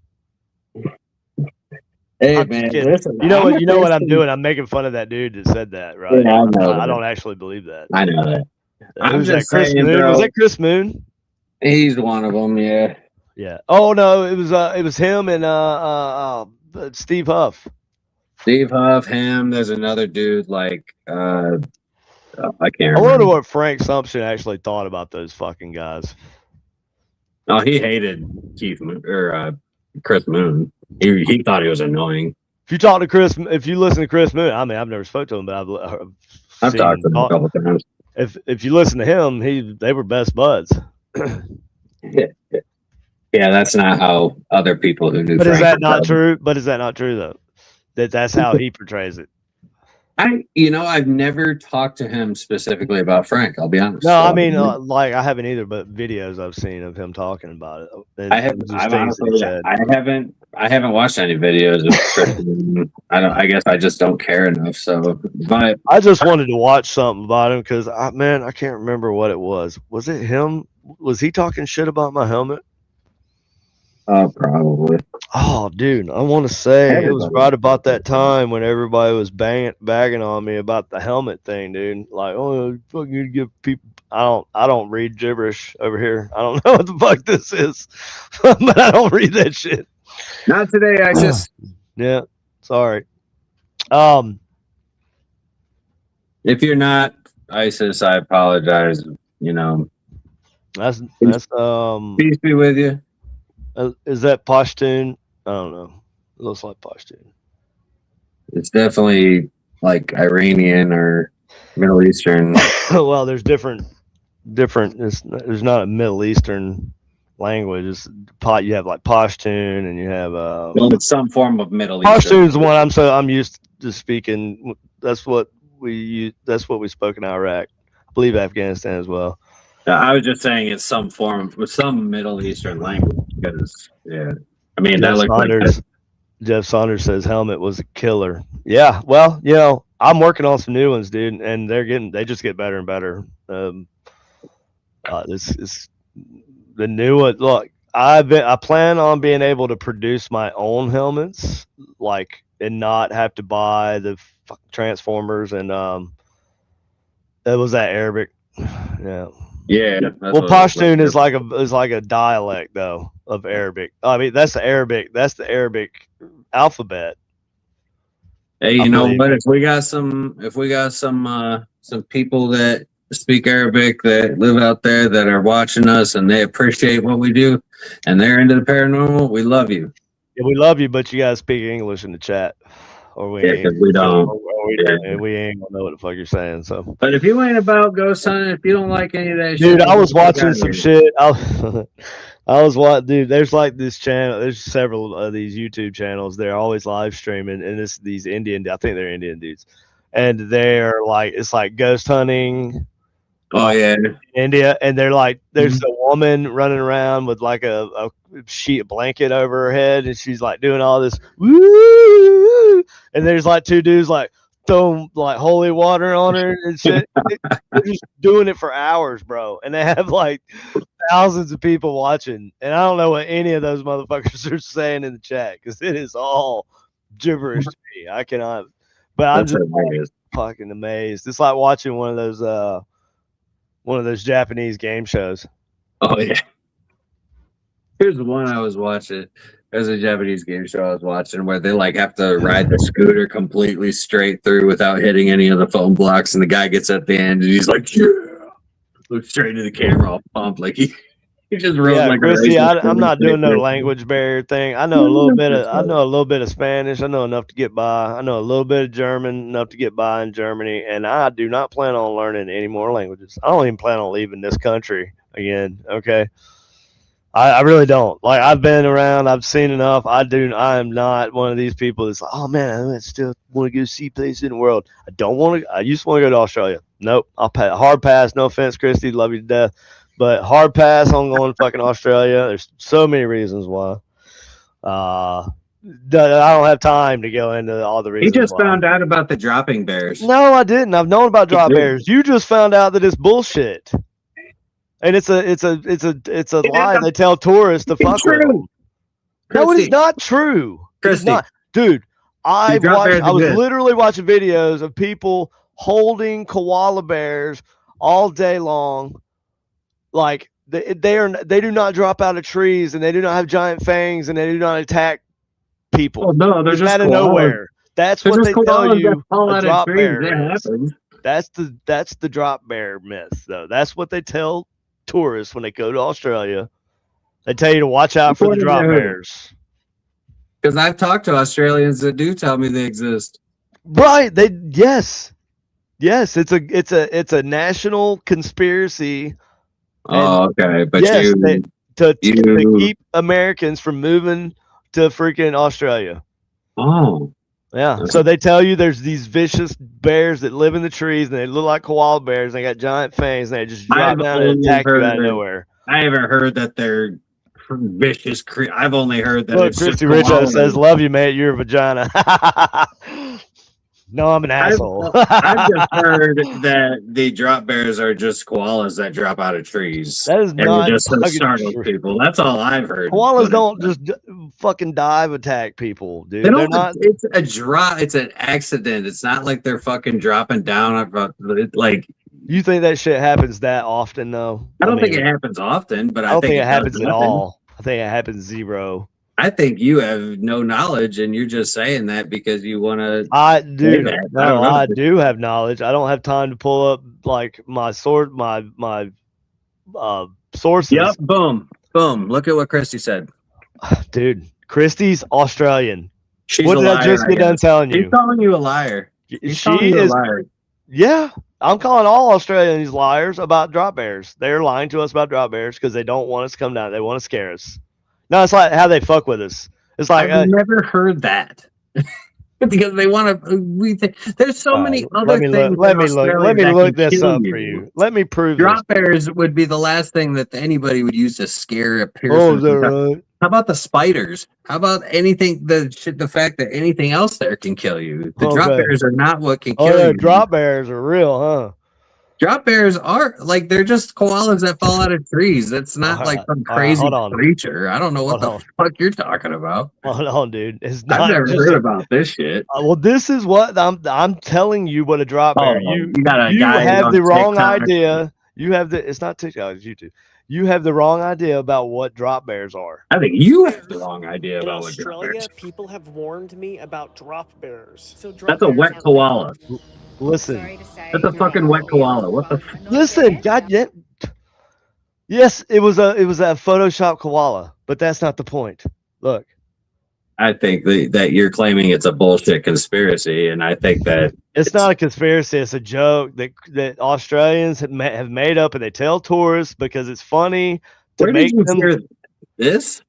A: Hey man, listen,
B: you know what I'm doing? I'm making fun of that dude that said that, right? Yeah, I don't actually believe that.
A: I know that.
B: I'm just Chris saying, Moon? Bro, was that Chris Moon?
A: He's one of them, yeah.
B: Yeah. Oh no, it was him and Steve Huff.
A: Steve Huff, him. There's another dude like I can't remember.
B: I wonder what Frank Sumption actually thought about those fucking guys.
A: Oh, he hated Chris Moon. He thought he was annoying.
B: If you listen to Chris Moon, I mean, I've never spoke to him, but
A: I've talked to him a couple times.
B: If you listen to him, they were best buds.
A: Yeah, that's not how other people who knew.
B: But is that not true? But is that not true though? That's how he portrays it.
A: I've never talked to him specifically about Frank. I'll be honest.
B: No, I mean, like I haven't either, but videos I've seen of him talking about it. And
A: I have.
B: just
A: I'm
B: things that he
A: honestly,
B: said.
A: I haven't watched any videos of Christian. I guess I just don't care enough. So, but
B: I just wanted to watch something about him because, man, I can't remember what it was. Was it him? Was he talking shit about my helmet?
A: probably.
B: Oh, dude, I want to say it was
A: Everybody.
B: right about that time when everybody was bagging on me about the helmet thing, dude. Like, oh, fucking you give people. I don't read gibberish over here. I don't know what the fuck this is, but I don't read that shit.
A: Not today. I just.
B: Yeah, sorry.
A: If you're not ISIS, I apologize.
B: That's
A: Peace be with you.
B: is that Pashtun? I don't know. It looks like Pashtun.
A: It's definitely like Iranian or Middle Eastern.
B: Well, there's different. There's not a Middle Eastern language. You have like Pashtun, and you have
A: Well, it's some form of Middle Eastern.
B: Pashtun's the one I'm used to speaking. That's what we use. That's what we spoke in Iraq. I believe Afghanistan as well.
A: I was just saying it's some form of some Middle Eastern language because I mean that looks like
B: Jeff Saunders says helmet was a killer. Yeah, well, I'm working on some new ones, dude, and they just get better and better. This is the new one. Look, I plan on being able to produce my own helmets, like, and not have to buy the transformers and it was that Arabic. Yeah.
A: Yeah.
B: Well, Pashtun is like a dialect though of Arabic. I mean, that's the Arabic alphabet.
A: Hey, you know what? If we got some people that speak Arabic that live out there that are watching us and they appreciate what we do and they're into the paranormal, we love you.
B: Yeah, we love you, but you gotta speak English in the chat, or we
A: because we don't.
B: We ain't gonna know what the fuck you're saying. So,
A: but if you ain't about ghost hunting, if you don't like any of that
B: dude,
A: shit,
B: I was watching some shit. I was watching, dude. There's like this channel. There's several of these YouTube channels. They're always live streaming, and these Indian. I think they're Indian dudes, and they're like, it's like ghost hunting.
A: Oh yeah,
B: India, and they're like, there's a woman running around with like a sheet blanket over her head, and she's like doing all this woo, and there's like two dudes like throwing like holy water on her and shit. They're just doing it for hours, bro, and they have like thousands of people watching, and I don't know what any of those motherfuckers are saying in the chat because it is all gibberish to me. I cannot, but I'm just like, fucking amazed. It's like watching one of those Japanese game shows.
A: Oh yeah. Here's the one I was watching. There's a Japanese game show I was watching where they like have to ride the scooter completely straight through without hitting any of the phone blocks, and the guy gets at the end and he's like, yeah, looks straight into the camera, all pumped, like he just rode like
B: Chrissy, I'm not doing no language barrier thing. I know a little bit of Spanish. I know enough to get by. I know a little bit of German, enough to get by in Germany, and I do not plan on learning any more languages. I don't even plan on leaving this country again. Okay. I really don't. Like, I've been around, I've seen enough. I am not one of these people that's like, oh man, I still want to go see places in the world. I used to want to go to Australia. Nope. I'll hard pass. No offense, Christy, love you to death. But hard pass on going to fucking Australia. There's so many reasons why. I don't have time to go into all the reasons.
A: He just found out about the dropping bears.
B: No, I didn't. I've known about drop bears. You just found out that it's bullshit. And it's a lie they tell tourists to fuck with them. No, it is not true. It's not, dude. I was literally watching videos of people holding koala bears all day long. Like they do not drop out of trees, and they do not have giant fangs, and they do not attack people.
A: Oh, no, they're just
B: out of nowhere. That's what they tell you. A drop bear. That's the drop bear myth, though. That's what they tell tourists when they go to Australia. They tell you to watch out for the drop bears.
A: Because I've talked to Australians that do tell me they exist.
B: Right? Yes. It's a national conspiracy.
A: Oh, okay. But
B: yes, to keep Americans from moving to freaking Australia.
A: Oh.
B: Yeah. So they tell you there's these vicious bears that live in the trees and they look like koala bears. And they got giant fangs and they just drop down and attack you out of nowhere.
A: I haven't heard that they're vicious. I've only heard that
B: Look,
A: it's
B: Christy
A: just
B: Richo says, "Love you, mate. You're a vagina." No, I'm an asshole.
A: I've just heard that the drop bears are just koalas that drop out of trees.
B: That is not
A: just so
B: fucking
A: startle
B: true.
A: people. That's all I've heard.
B: Koalas don't just fucking dive attack people, dude.
A: They
B: They're
A: don't.
B: not.
A: It's a drop. It's an accident. It's not like they're fucking dropping down. Like,
B: You think that shit happens that often, though?
A: I don't think it happens often, but
B: I don't think it happens
A: does
B: at
A: nothing.
B: all. I think it happens zero.
A: I think you have no knowledge, and you're just saying that because you want to.
B: I do.
A: that.
B: No,
A: I
B: I do have knowledge. I don't have time to pull up like my sword, my sources.
A: Yep. Boom. Boom. Look at what Christy said.
B: Dude, Christy's Australian.
A: She's
B: What
A: a
B: did
A: liar,
B: I just get done telling
A: She's
B: you?
A: calling you a liar. She's calling
B: She
A: you
B: is.
A: a liar.
B: Yeah, I'm calling all Australians liars about drop bears. They're lying to us about drop bears because they don't want us to come down. They want to scare us. No, it's like how they fuck with us. It's like
A: I've never heard that. Because they want to. There's so many other things.
B: Let me look this up for you. Let me prove
A: drop bears would be the last thing that anybody would use to scare a person.
B: Oh, is that right?
A: How about the spiders? How about anything? The fact that anything else there can kill you. The drop bears are not what can kill you.
B: Drop bears are real, huh?
A: Drop bears are like they're just koalas that fall out of trees. That's not like some crazy creature. I don't know what the fuck you're talking about.
B: Hold on, dude.
A: I've never heard about this shit.
B: Well, this is what I'm telling you. What a drop bear. You
A: got a
B: you
A: guy
B: have
A: on
B: the wrong
A: TikTok.
B: idea. You have the. It's not TikTok. It's YouTube. You have the wrong idea about what drop bears are.
A: I think you have the wrong idea
H: In
A: about what drop
H: Australia,
A: bears.
H: people have warned me about drop bears.
C: So drop
A: That's a
C: bears
A: wet
C: aren't
A: koala.
B: Listen,
A: That's a fucking wet koala. What the?
B: listen, goddamn. Yes, it was a Photoshop koala, but that's not the point. Look,
A: I think that you're claiming it's a bullshit conspiracy, and I think that
B: it's not a conspiracy. It's a joke that Australians have made up, and they tell tourists because it's funny to
A: where
B: make
A: did you
B: them.
A: hear this?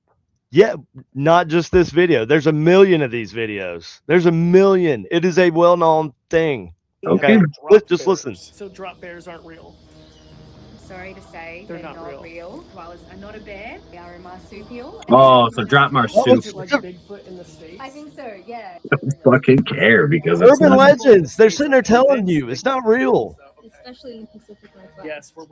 B: Yeah, not just this video. There's a million of these videos. There's a million. It is a well-known thing. Okay, just listen.
H: So drop bears aren't real.
I: Sorry to say,
H: They're
I: they're
H: not
I: not
H: real.
I: real. Koalas are not a bear. They are a marsupial.
A: Oh, so drop marsupial.
H: Is it like Bigfoot in the States?
I: I think so, yeah.
A: I don't fucking care because it's
B: Urban
A: not.
B: legends. They're sitting there telling you it's not real.
I: Especially in the Pacific Northwest.
H: Yes, we're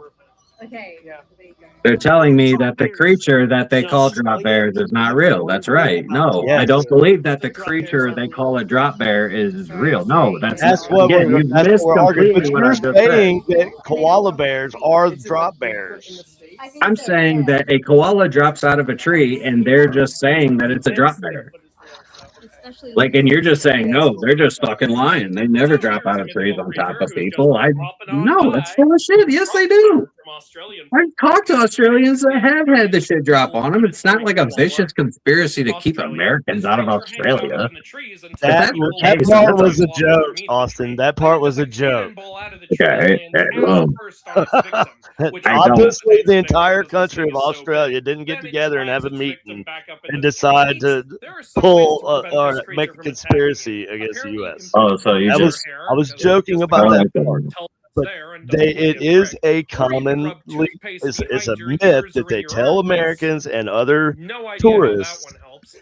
I: Okay.
H: Yeah.
I: There you go.
A: They're telling me that the creature that they call drop bears is not real. That's right. No,
B: Yes.
A: I don't believe that the creature they call a drop bear is real. No, that's
B: what
A: again,
B: we're,
A: you
B: that's
A: missed
B: what we're arguing. But
A: completely what
B: you're
A: I just said.
B: saying that koala bears are drop bears.
I: I think
A: I'm
I: so,
A: saying
I: yeah.
A: that a koala drops out of a tree and they're just saying that it's a drop bear.
I: Especially
A: Like, and you're just saying, no, they're just fucking lying. They never drop out of trees on top of people. No, that's full of shit. Yes, they do. I've talked to Australians that have had the shit drop on them. It's not like a vicious conspiracy to keep Americans out of Australia.
B: That
A: case,
B: part
A: that's
B: was a joke, Austin. That part was a joke.
A: Okay, well,
B: Obviously, the entire country of Australia didn't get together and have a meeting and decide to pull or make a conspiracy against the U.S.
A: Oh, so you
B: That
A: just
B: I was joking about that, but it is a commonly it's a myth that they tell Americans and other tourists.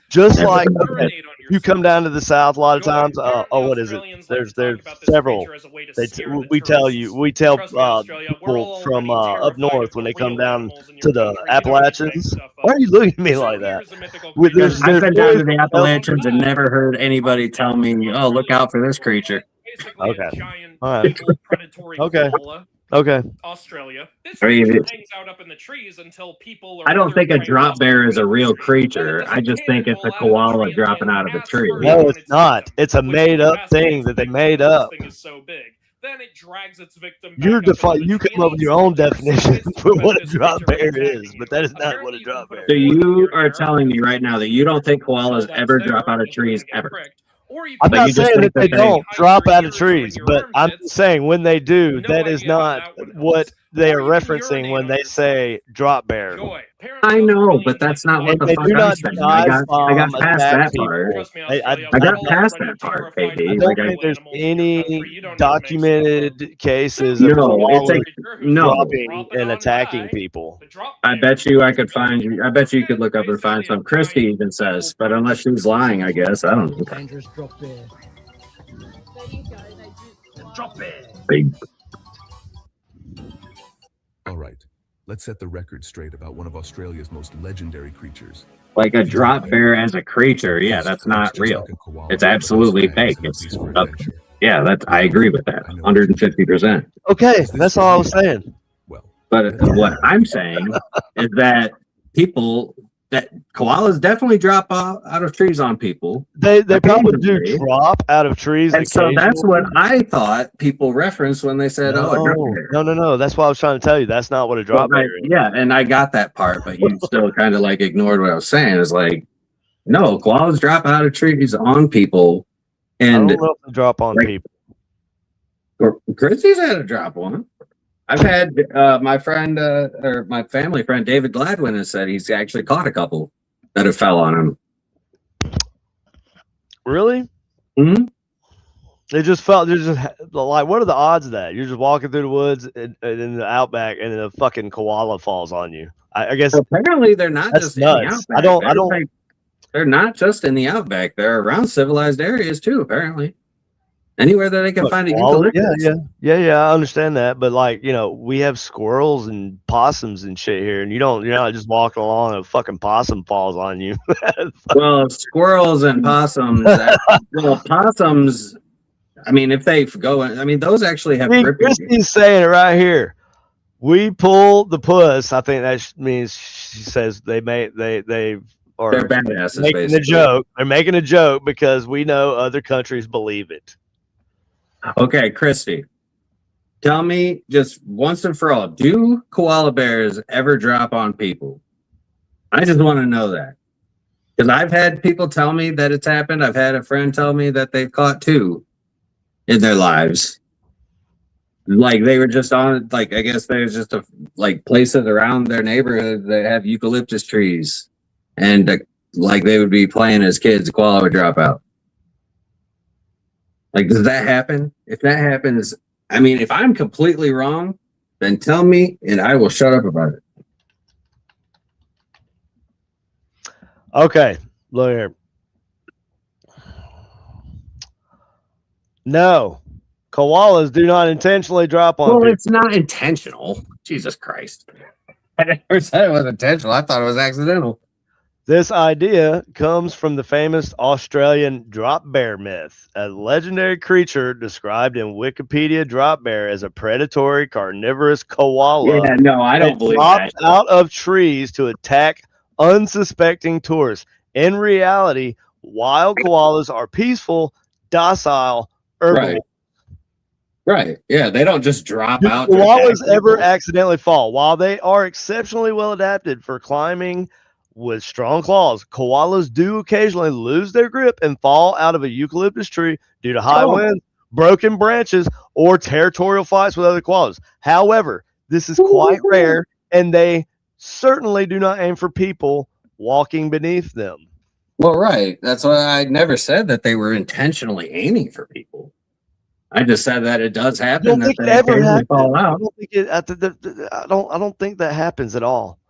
B: Just like you come down to the South a lot of times. What is it? There's several. We tell people from up north when they come down to the Appalachians. Why are you looking at me like that?
A: I've been down to the Appalachians and never heard anybody tell me, "Oh, look out for this creature."
B: Okay. All right. Okay. Okay.
H: Australia. This
A: I mean,
H: creature hangs out up in the trees until people are
A: I don't think a
H: either
A: drop bear is a real
H: Then
A: creature.
H: it
A: I just think it's a
H: doesn't
A: koala
H: tree
A: dropping
H: and
A: out of a
H: asks
A: tree.
H: for
B: No,
H: its
B: it's not.
H: victim,
B: It's a
H: which
B: made up
H: investigates
B: thing that they
H: the
B: made
H: reason
B: up.
H: this thing is so big. Then it drags its victim
B: You're
H: back up into the
B: you
H: tree
B: come up with your own definition for what a drop bear is, but that is not what a drop bear
A: So
B: is.
A: you are telling me right now that you don't think koalas ever drop out of trees ever?
B: I'm
A: But
B: not
A: you just
B: saying
A: think
B: that they
A: that
B: don't drop out of trees, but I'm saying when they do, that is not what they are referencing when they say drop bear.
A: I know, but that's not what
B: And
A: the
B: they
A: fuck
B: do
A: I'm
B: not
A: saying.
B: die
A: I got
B: from
A: past
B: attack
A: that
B: people.
A: part.
H: Trust me,
B: I
H: Australia.
A: I got
H: I'll
A: past
H: run you
A: that part,
H: terrified
A: KD.
B: I
H: by
B: don't
A: Like,
B: think there's
H: animals in your country.
B: any
H: You don't need to make stuff up.
B: documented cases
H: Sounds
B: of
A: no,
H: like
A: it's
H: a
A: a
B: koalas
H: creature who's
A: no.
B: dropping
H: dropping
B: and
H: on
B: attacking
H: by.
B: people.
H: The drop
A: I
H: bear.
A: bet you I could find you. I bet you could look up and find
H: Basically a
A: some. Christy
H: giant
A: even says,
H: evil
A: but unless she's lying, I guess I don't know.
J: Dangerous drop bear.
I: There you go. They do.
J: Drop bear.
A: Big.
K: All right, let's set the record straight about one of Australia's most legendary creatures.
A: Like a drop bear as a creature, yeah, that's not real. It's absolutely fake. It's yeah, that's I agree with that, 150%.
B: Okay, that's all I was saying.
A: But what I'm saying is that koalas definitely drop out of trees on people.
B: They probably do
A: occasionally.
B: drop out of trees.
A: And so that's
B: occasionally.
A: what I thought people referenced when they said, "Oh, a drop bear."
B: No. That's what I was trying to tell you. That's not what a drop bear is.
A: Yeah, and I got that part, but you still kind of like ignored what I was saying. It's like, no, koalas drop out of trees on people, and
B: I don't know if they drop on people.
A: Christy's had a drop one. I've had my friend or my family friend David Gladwin has said he's actually caught a couple that have fell on him.
B: Really?
A: Mm-hmm.
B: They just felt there's just like, what are the odds of that? You're just walking through the woods in the outback, and then a fucking koala falls on you. I guess
A: apparently they're not
B: that's
A: just
B: nuts.
A: in the outback.
B: I don't.
A: Like, they're not just in the outback. They're around civilized areas too. Apparently, anywhere that they can find a eucalyptus.
B: Yeah. I understand that, but like, we have squirrels and possums and shit here, and you're not just walking along and a fucking possum falls on you.
A: Well, squirrels and possums. Possums. I mean, if they go, I mean, those actually have.
B: Christy's saying it right here. We pull the puss. I think that means she says they are.
A: They're badasses,
B: making
A: basically.
B: a joke. They're making a joke because we know other countries believe it.
A: Okay, Christy, tell me just once and for all, do koala bears ever drop on people? I just want to know that. Because I've had people tell me that it's happened. I've had a friend tell me that they've caught two in their lives. Like they were just on, like, I guess there's just places around their neighborhood that have eucalyptus trees. And like they would be playing as kids, a koala would drop out. Like, does that happen? If that happens, I mean, if I'm completely wrong, then tell me and I will shut up about it.
B: Okay, look here. No, koalas do not intentionally drop on people.
A: It's not intentional. Jesus Christ. I never said it was intentional. I thought it was accidental.
B: This idea comes from the famous Australian drop bear myth, a legendary creature described in Wikipedia drop bear as a predatory carnivorous koala.
A: Yeah, no, I don't believe that.
B: Drops out of trees to attack unsuspecting tourists. In reality, wild koalas are peaceful, docile herbivores.
A: Right. Yeah, they don't just drop out.
B: Do koalas ever accidentally fall? While they are exceptionally well adapted for climbing with strong claws, koalas do occasionally lose their grip and fall out of a eucalyptus tree due to high winds, broken branches, or territorial fights with other koalas. However, this is quite rare, and they certainly do not aim for people walking beneath them.
A: Well, right. That's why I never said that they were intentionally aiming for people. I just said that it does happen that they occasionally fall out.
B: I don't think that happens at all.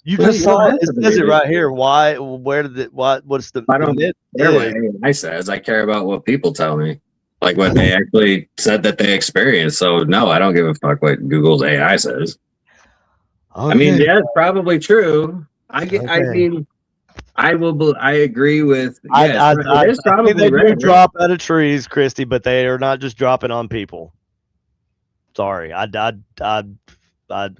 B: You just saw it. It says it right here. Why? Where did it? What's the?
A: I don't care what AI says. I care about what people tell me, like what they actually said that they experienced. So no, I don't give a fuck what Google's AI says. Okay. I mean, yeah, it's probably true. I mean, I agree with. Yes, it's probably
B: they do drop out of trees, Christy, but they are not just dropping on people. Sorry, I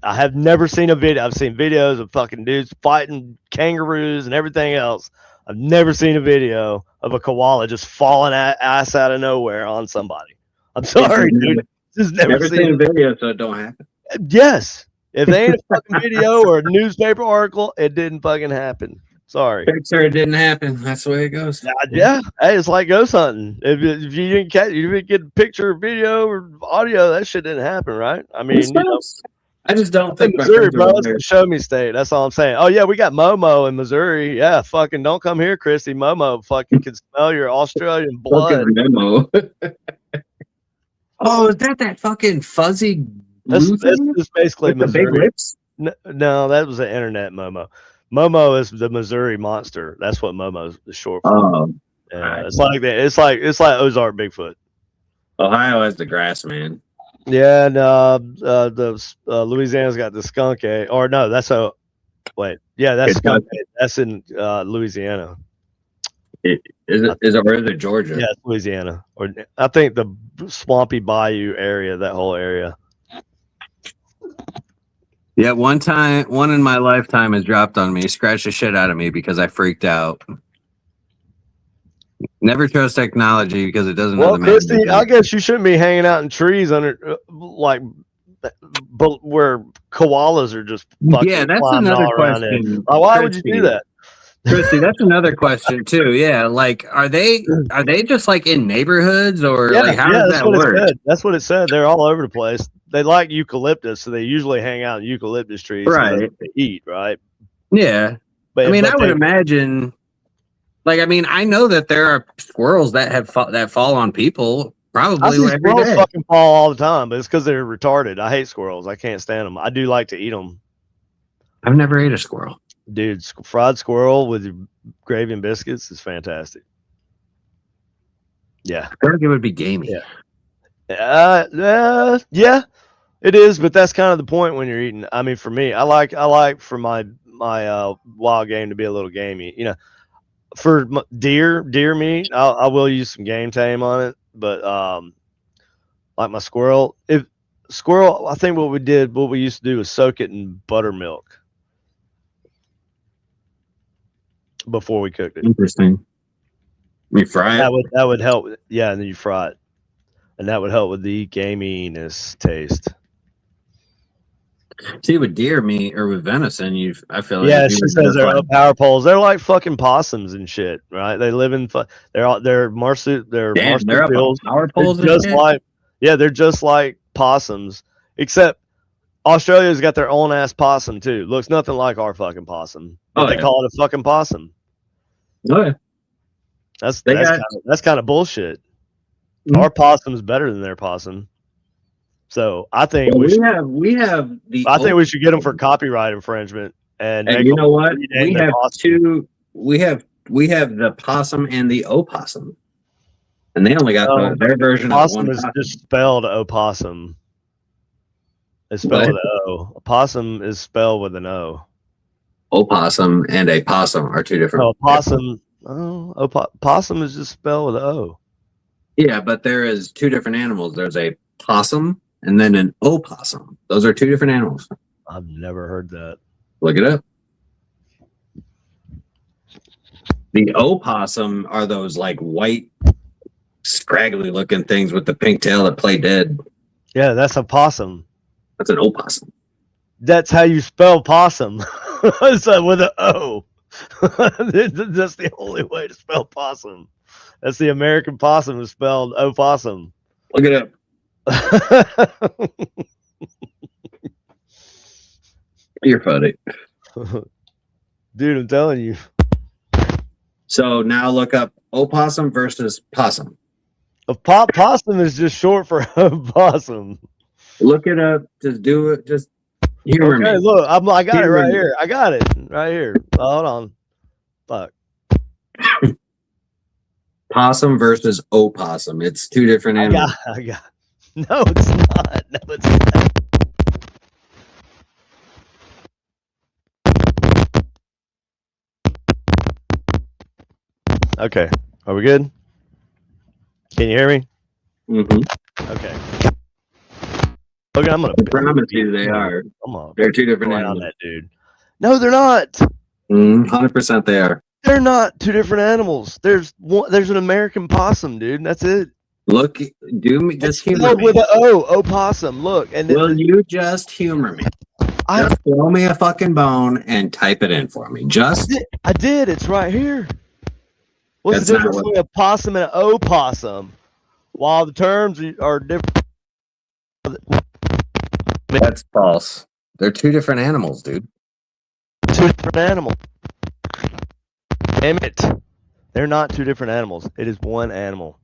B: have never seen a video. I've seen videos of fucking dudes fighting kangaroos and everything else. I've never seen a video of a koala just falling ass out of nowhere on somebody. I'm sorry, dude. Just never seen
A: a video, so it don't happen.
B: Yes. If they ain't a fucking video or a newspaper article, it didn't fucking happen. Sorry.
A: Picture it didn't happen. That's the way it goes.
B: Yeah. Hey, it's like ghost hunting. If you didn't catch, you didn't get a picture, video, or audio, that shit didn't happen, right? I mean,
A: I just don't think my
B: Missouri,
A: friends
B: bro.
A: over
B: It's
A: there.
B: the show me state. That's all I'm saying. Oh yeah, we got Momo in Missouri. Yeah, fucking don't come here, Christy. Momo fucking can smell your Australian blood.
A: Fucking memo. Oh, is that fucking fuzzy blue thing?
B: That's basically
A: With the big
B: Missouri.
A: lips?
B: No, that was an internet Momo. Momo is the Missouri monster. That's what Momo is short for.
A: Oh,
B: Yeah,
A: right.
B: it's like that. It's like Ozark Bigfoot.
A: Ohio has the grass man.
B: Yeah, and Louisiana's got the skunk. Or no, that's that's skunk. That's in Louisiana.
A: Is it or is it Georgia?
B: Yeah, it's Louisiana. Or I think the swampy bayou area, that whole area.
A: Yeah, one in my lifetime has dropped on me, scratched the shit out of me because I freaked out. Never trust technology because it doesn't know
B: Well,
A: the man.
B: Christy, I guess you shouldn't be hanging out in trees under where koalas are just fucking
A: Yeah, that's
B: climbing
A: another
B: all around it.
A: question.
B: Why would you do that?
A: Christy, that's another question too. Yeah, like are they just like in neighborhoods or like how does that work?
B: That's what it said. They're all over the place. They like eucalyptus, so they usually hang out in eucalyptus trees,
A: right?
B: To eat, right?
A: Yeah, I would imagine. Like, I know that there are squirrels that that fall on people probably
B: I see
A: every
B: squirrels
A: day.
B: fucking fall all the time, but it's because they're retarded. I hate squirrels. I can't stand them. I do like to eat them.
A: I've never ate a squirrel.
B: Dude, fried squirrel with gravy and biscuits is fantastic. Yeah.
A: I feel like it would be gamey.
B: Yeah. Yeah, it is, but that's kind of the point when you're eating. For me, I like for my wild game to be a little gamey. For deer meat, I will use some game tame on it, but like my squirrel, I think what we used to do was soak it in buttermilk before we cooked it.
A: Interesting. You fry it?
B: That would help. Yeah, and then you fry it, and that would help with the gaminess taste.
A: See, with deer meat or with venison, I feel like
B: she says they're power poles. They're like fucking possums and shit, right? They live in they're marsupials.
A: Power poles,
B: they're just like possums, except Australia's got their own ass possum too. Looks nothing like our fucking possum. But they call it a fucking possum.
A: Oh, yeah.
B: That's kind of bullshit. Mm-hmm. Our possum's better than their possum. So I think we have the. I think we should get them for copyright infringement. And
A: you know what? We have two. We have the possum and the opossum, and they only got their version of
B: possum.
A: One
B: is just spelled opossum. It's spelled with an O. Opossum is spelled with an O.
A: Opossum and a possum are two different.
B: Opossum. Possum is just spelled with an O.
A: Yeah, but there is two different animals. There's a possum and then an opossum. Those are two different animals.
B: I've never heard that.
A: Look it up. The opossum are those like white, scraggly looking things with the pink tail that play dead.
B: Yeah, that's a possum.
A: That's an opossum.
B: That's how you spell possum. So with an O. That's the only way to spell possum. That's the American possum is spelled opossum.
A: Look it up. You're funny.
B: Dude, I'm telling you.
A: So now look up opossum versus possum.
B: Possum is just short for opossum.
A: Look it up. Just do it. Just humor me.
B: Look, I got it right here. I got it right here. Hold on. Fuck.
A: Possum versus opossum. It's two different animals.
B: I got. No, it's not. No, it's not. Okay. Are we good? Can you hear me?
A: Mm-hmm.
B: Okay. Okay, I'm gonna.
A: I promise you, they are. They're two different animals.
B: That dude. No, they're not.
A: 100% they are.
B: They're not two different animals. There's an American possum, dude. That's it.
A: Look, just humor me.
B: With an O, opossum. Look, and
A: will you just humor me? Just throw me a fucking bone and type it in for me.
B: I did. It's right here. What's the difference between a possum and an opossum? While the terms are different.
A: That's false. They're two different animals, dude.
B: Two different animals. Damn it. They're not two different animals. It is one animal.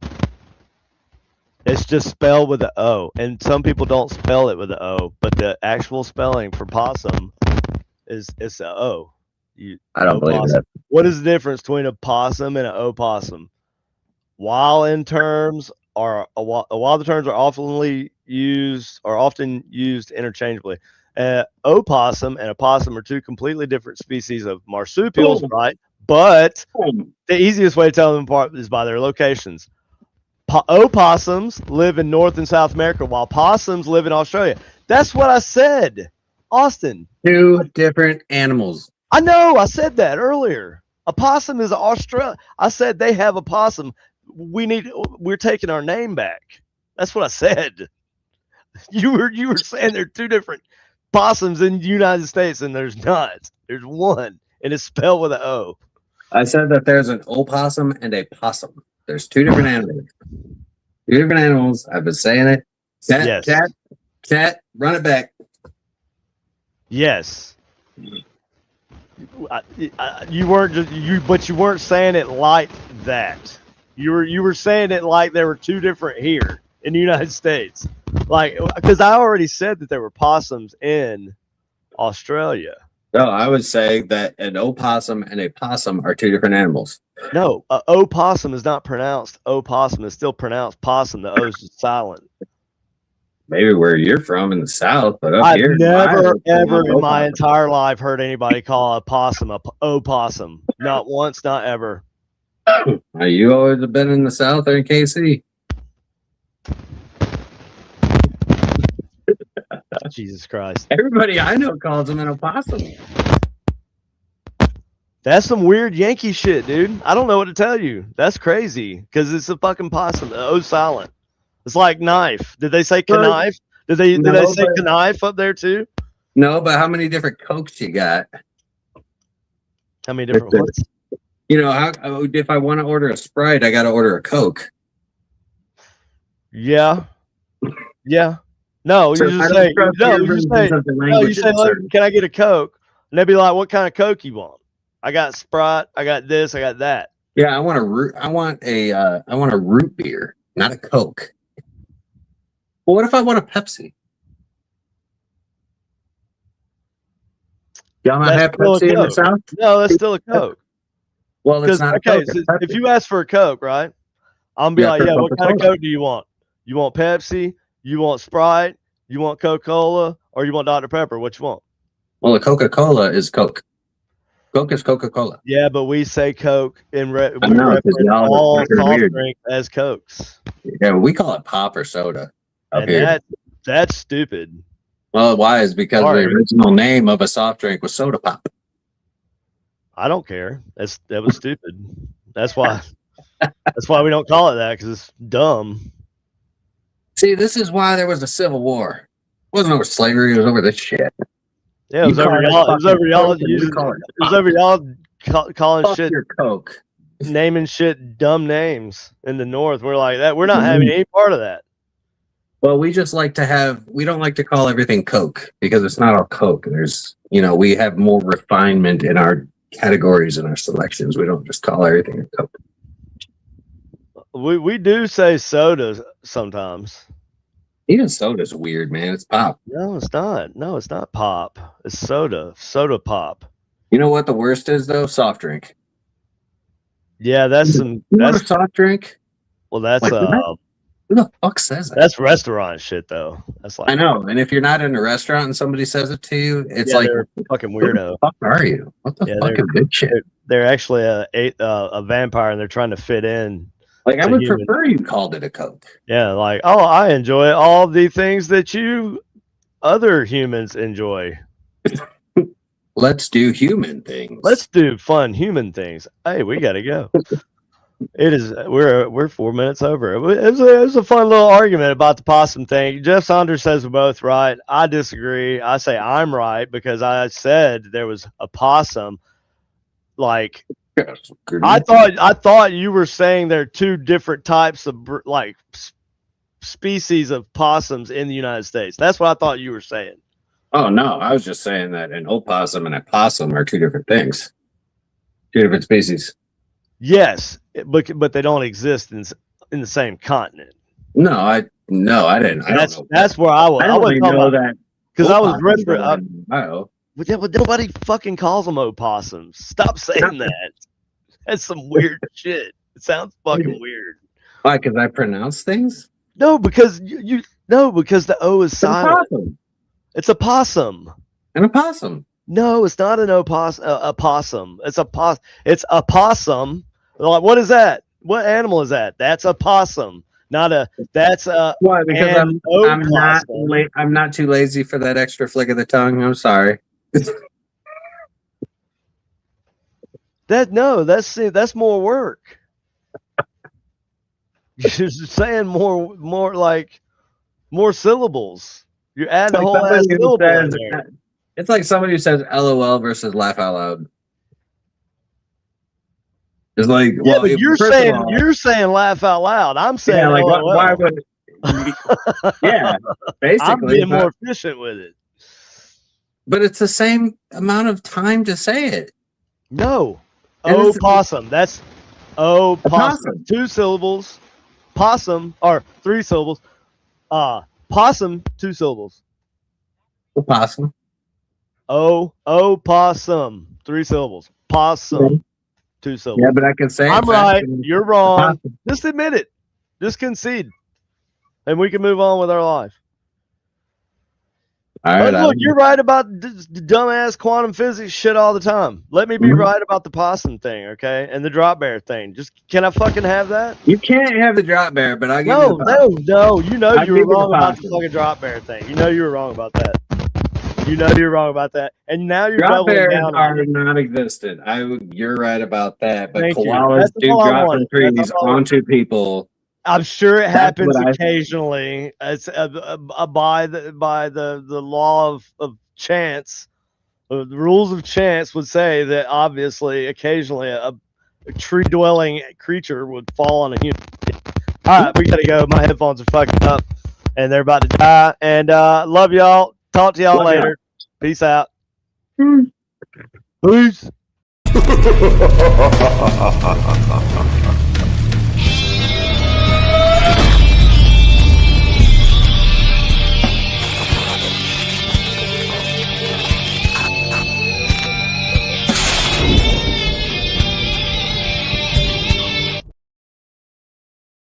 B: It's just spelled with an O. And some people don't spell it with an O, but the actual spelling for possum is it's a O.
A: I don't believe that.
B: What is the difference between a possum and an opossum? While the terms are often used interchangeably, opossum and opossum are two completely different species of marsupials, right? But the easiest way to tell them apart is by their locations. Opossums live in North and South America, while possums live in Australia. That's what I said, Austin.
A: Two different animals.
B: I know. I said that earlier. A possum is Australia. I said they have a possum. We're taking our name back. That's what I said. You were saying there are two different possums in the United States, and there's not. There's one, and it's spelled with an O.
A: I said that there's an opossum and a possum. There's two different animals. Two different animals. I've been saying it. Cat, run it back.
B: Yes. You weren't saying it like that. You were saying it like there were two different here in the United States, like because I already said that there were possums in Australia.
A: No, I would say that an opossum and a possum are two different animals.
B: No, opossum is not pronounced opossum. It's still pronounced possum. The O is silent.
A: Maybe where you're from in the South, but up
B: I've
A: here,
B: never ever in my entire life heard anybody call a possum a opossum. Not once, not ever.
A: You always have been in the South or in KC?
B: Jesus Christ.
A: Everybody I know calls him an opossum.
B: That's some weird Yankee shit, dude. I don't know what to tell you. That's crazy because it's a fucking possum. The O's silent. It's like knife. Did they say knife? Did they say knife up there too?
A: No, but how many different Cokes you got?
B: How many different ones?
A: You know, if I want to order a Sprite, I got to order a Coke.
B: Yeah. Yeah. No,
A: So
B: you just say, can I get a Coke? And they'd be like, what kind of Coke you want? I got Sprite, I got this, I got that.
A: Yeah, I want a root beer, not a Coke. Well, what if I want a Pepsi? Y'all not have Pepsi in the South?
B: No, that's still a Coke.
A: Well, it's not a Coke.
B: So if you ask for a Coke, right? I'm gonna be like, what kind of Coke do you want? You want Pepsi? You want Sprite? You want Coca-Cola? Or you want Dr. Pepper? What you want?
A: Well, a Coca-Cola is Coke. Coke is Coca-Cola.
B: Yeah, but we say Coke in we
A: reference
B: all soft drink as Cokes.
A: Yeah, we call it pop or soda up
B: And
A: here.
B: that's stupid.
A: Well, why is because the original name of a soft drink was soda pop.
B: I don't care. That was stupid. That's why we don't call it that, because it's dumb.
A: See, this is why there was a Civil War. It wasn't over slavery, it was over this shit.
B: Yeah, it was over y'all calling shit
A: your Coke.
B: Naming shit dumb names in the North. We're like that. We're not having any part of that.
A: Well, we just like to we don't like to call everything Coke because it's not all Coke. There's, we have more refinement in our categories and our selections. We don't just call everything a Coke.
B: We do say soda sometimes.
A: Even soda's weird, man. It's pop.
B: No, it's not. No, it's not pop. It's soda. Soda pop.
A: You know what the worst is though? Soft drink.
B: Yeah, that's
A: a soft drink.
B: Well, that's
A: who the fuck says that?
B: That's restaurant shit though. That's like
A: I know. And if you're not in a restaurant and somebody says it to you, it's like
B: they're a fucking weirdo.
A: What the fuck are you? What the fuck is good shit?
B: They're actually a vampire and they're trying to fit in.
A: Like I would prefer you called it a Coke.
B: Yeah, like I enjoy all the things that you other humans enjoy.
A: Let's do human things.
B: Let's do fun human things. Hey, we gotta go. It is. We're 4 minutes over. It was a fun little argument about the possum thing. Jeff Saunders says we're both right. I disagree. I say I'm right because I said there was a possum. Like I thought you were saying there are two different types of species of possums in the United States. That's what I thought you were saying.
A: Oh no, I was just saying that an opossum and a possum are two different things, two different species.
B: Yes, but they don't exist in the same continent.
A: No, I didn't.
B: That's where I was.
A: I only know that
B: because I was
A: opossums
B: referring.
A: are in Ohio.
B: Yeah, but nobody fucking calls them opossums. Stop saying that. That's some weird shit. It sounds fucking weird.
A: Why? Because I pronounce things.
B: No, because because the O is silent. It's a possum.
A: An opossum.
B: No, it's not an opossum. It's a possum. Like, what is that? What animal is that? That's a possum. Not a. That's a.
A: Why? Because I'm not too lazy for that extra flick of the tongue. I'm sorry.
B: That's more work. You're saying more like more syllables. You're adding a whole ass syllable in there.
A: It's like somebody who says LOL versus laugh out loud. It's like,
B: yeah, but you're saying laugh out loud. I'm saying,
A: yeah, like why would? Yeah, basically,
B: I'm being more efficient with it.
A: But it's the same amount of time to say it.
B: No, opossum. That's opossum. 2 syllables. Possum or 3 syllables. Possum 2 syllables.
A: Opossum.
B: Opossum 3 syllables. Possum 2 syllables.
A: Yeah, but I can say
B: I'm right. You're wrong. Just admit it. Just concede, and we can move on with our life.
A: All right,
B: look, you're right about dumbass quantum physics shit all the time. Let me be right about the possum thing, okay? And the drop bear thing. Just can I fucking have that?
A: You can't have the drop bear, but I give
B: no. You know you were wrong about the fucking drop bear thing. You know you were wrong about that. You know you're wrong about that. And now you're
A: drop bears
B: down
A: are non-existent. You're right about that. But
B: Thank
A: koalas do drop from trees onto people.
B: I'm sure it happens occasionally. It's by the law of chance. The rules of chance would say that obviously, occasionally, a tree-dwelling creature would fall on a human. All right, we gotta go. My headphones are fucking up, and they're about to die. And love y'all. Talk to y'all later. Peace out. Peace.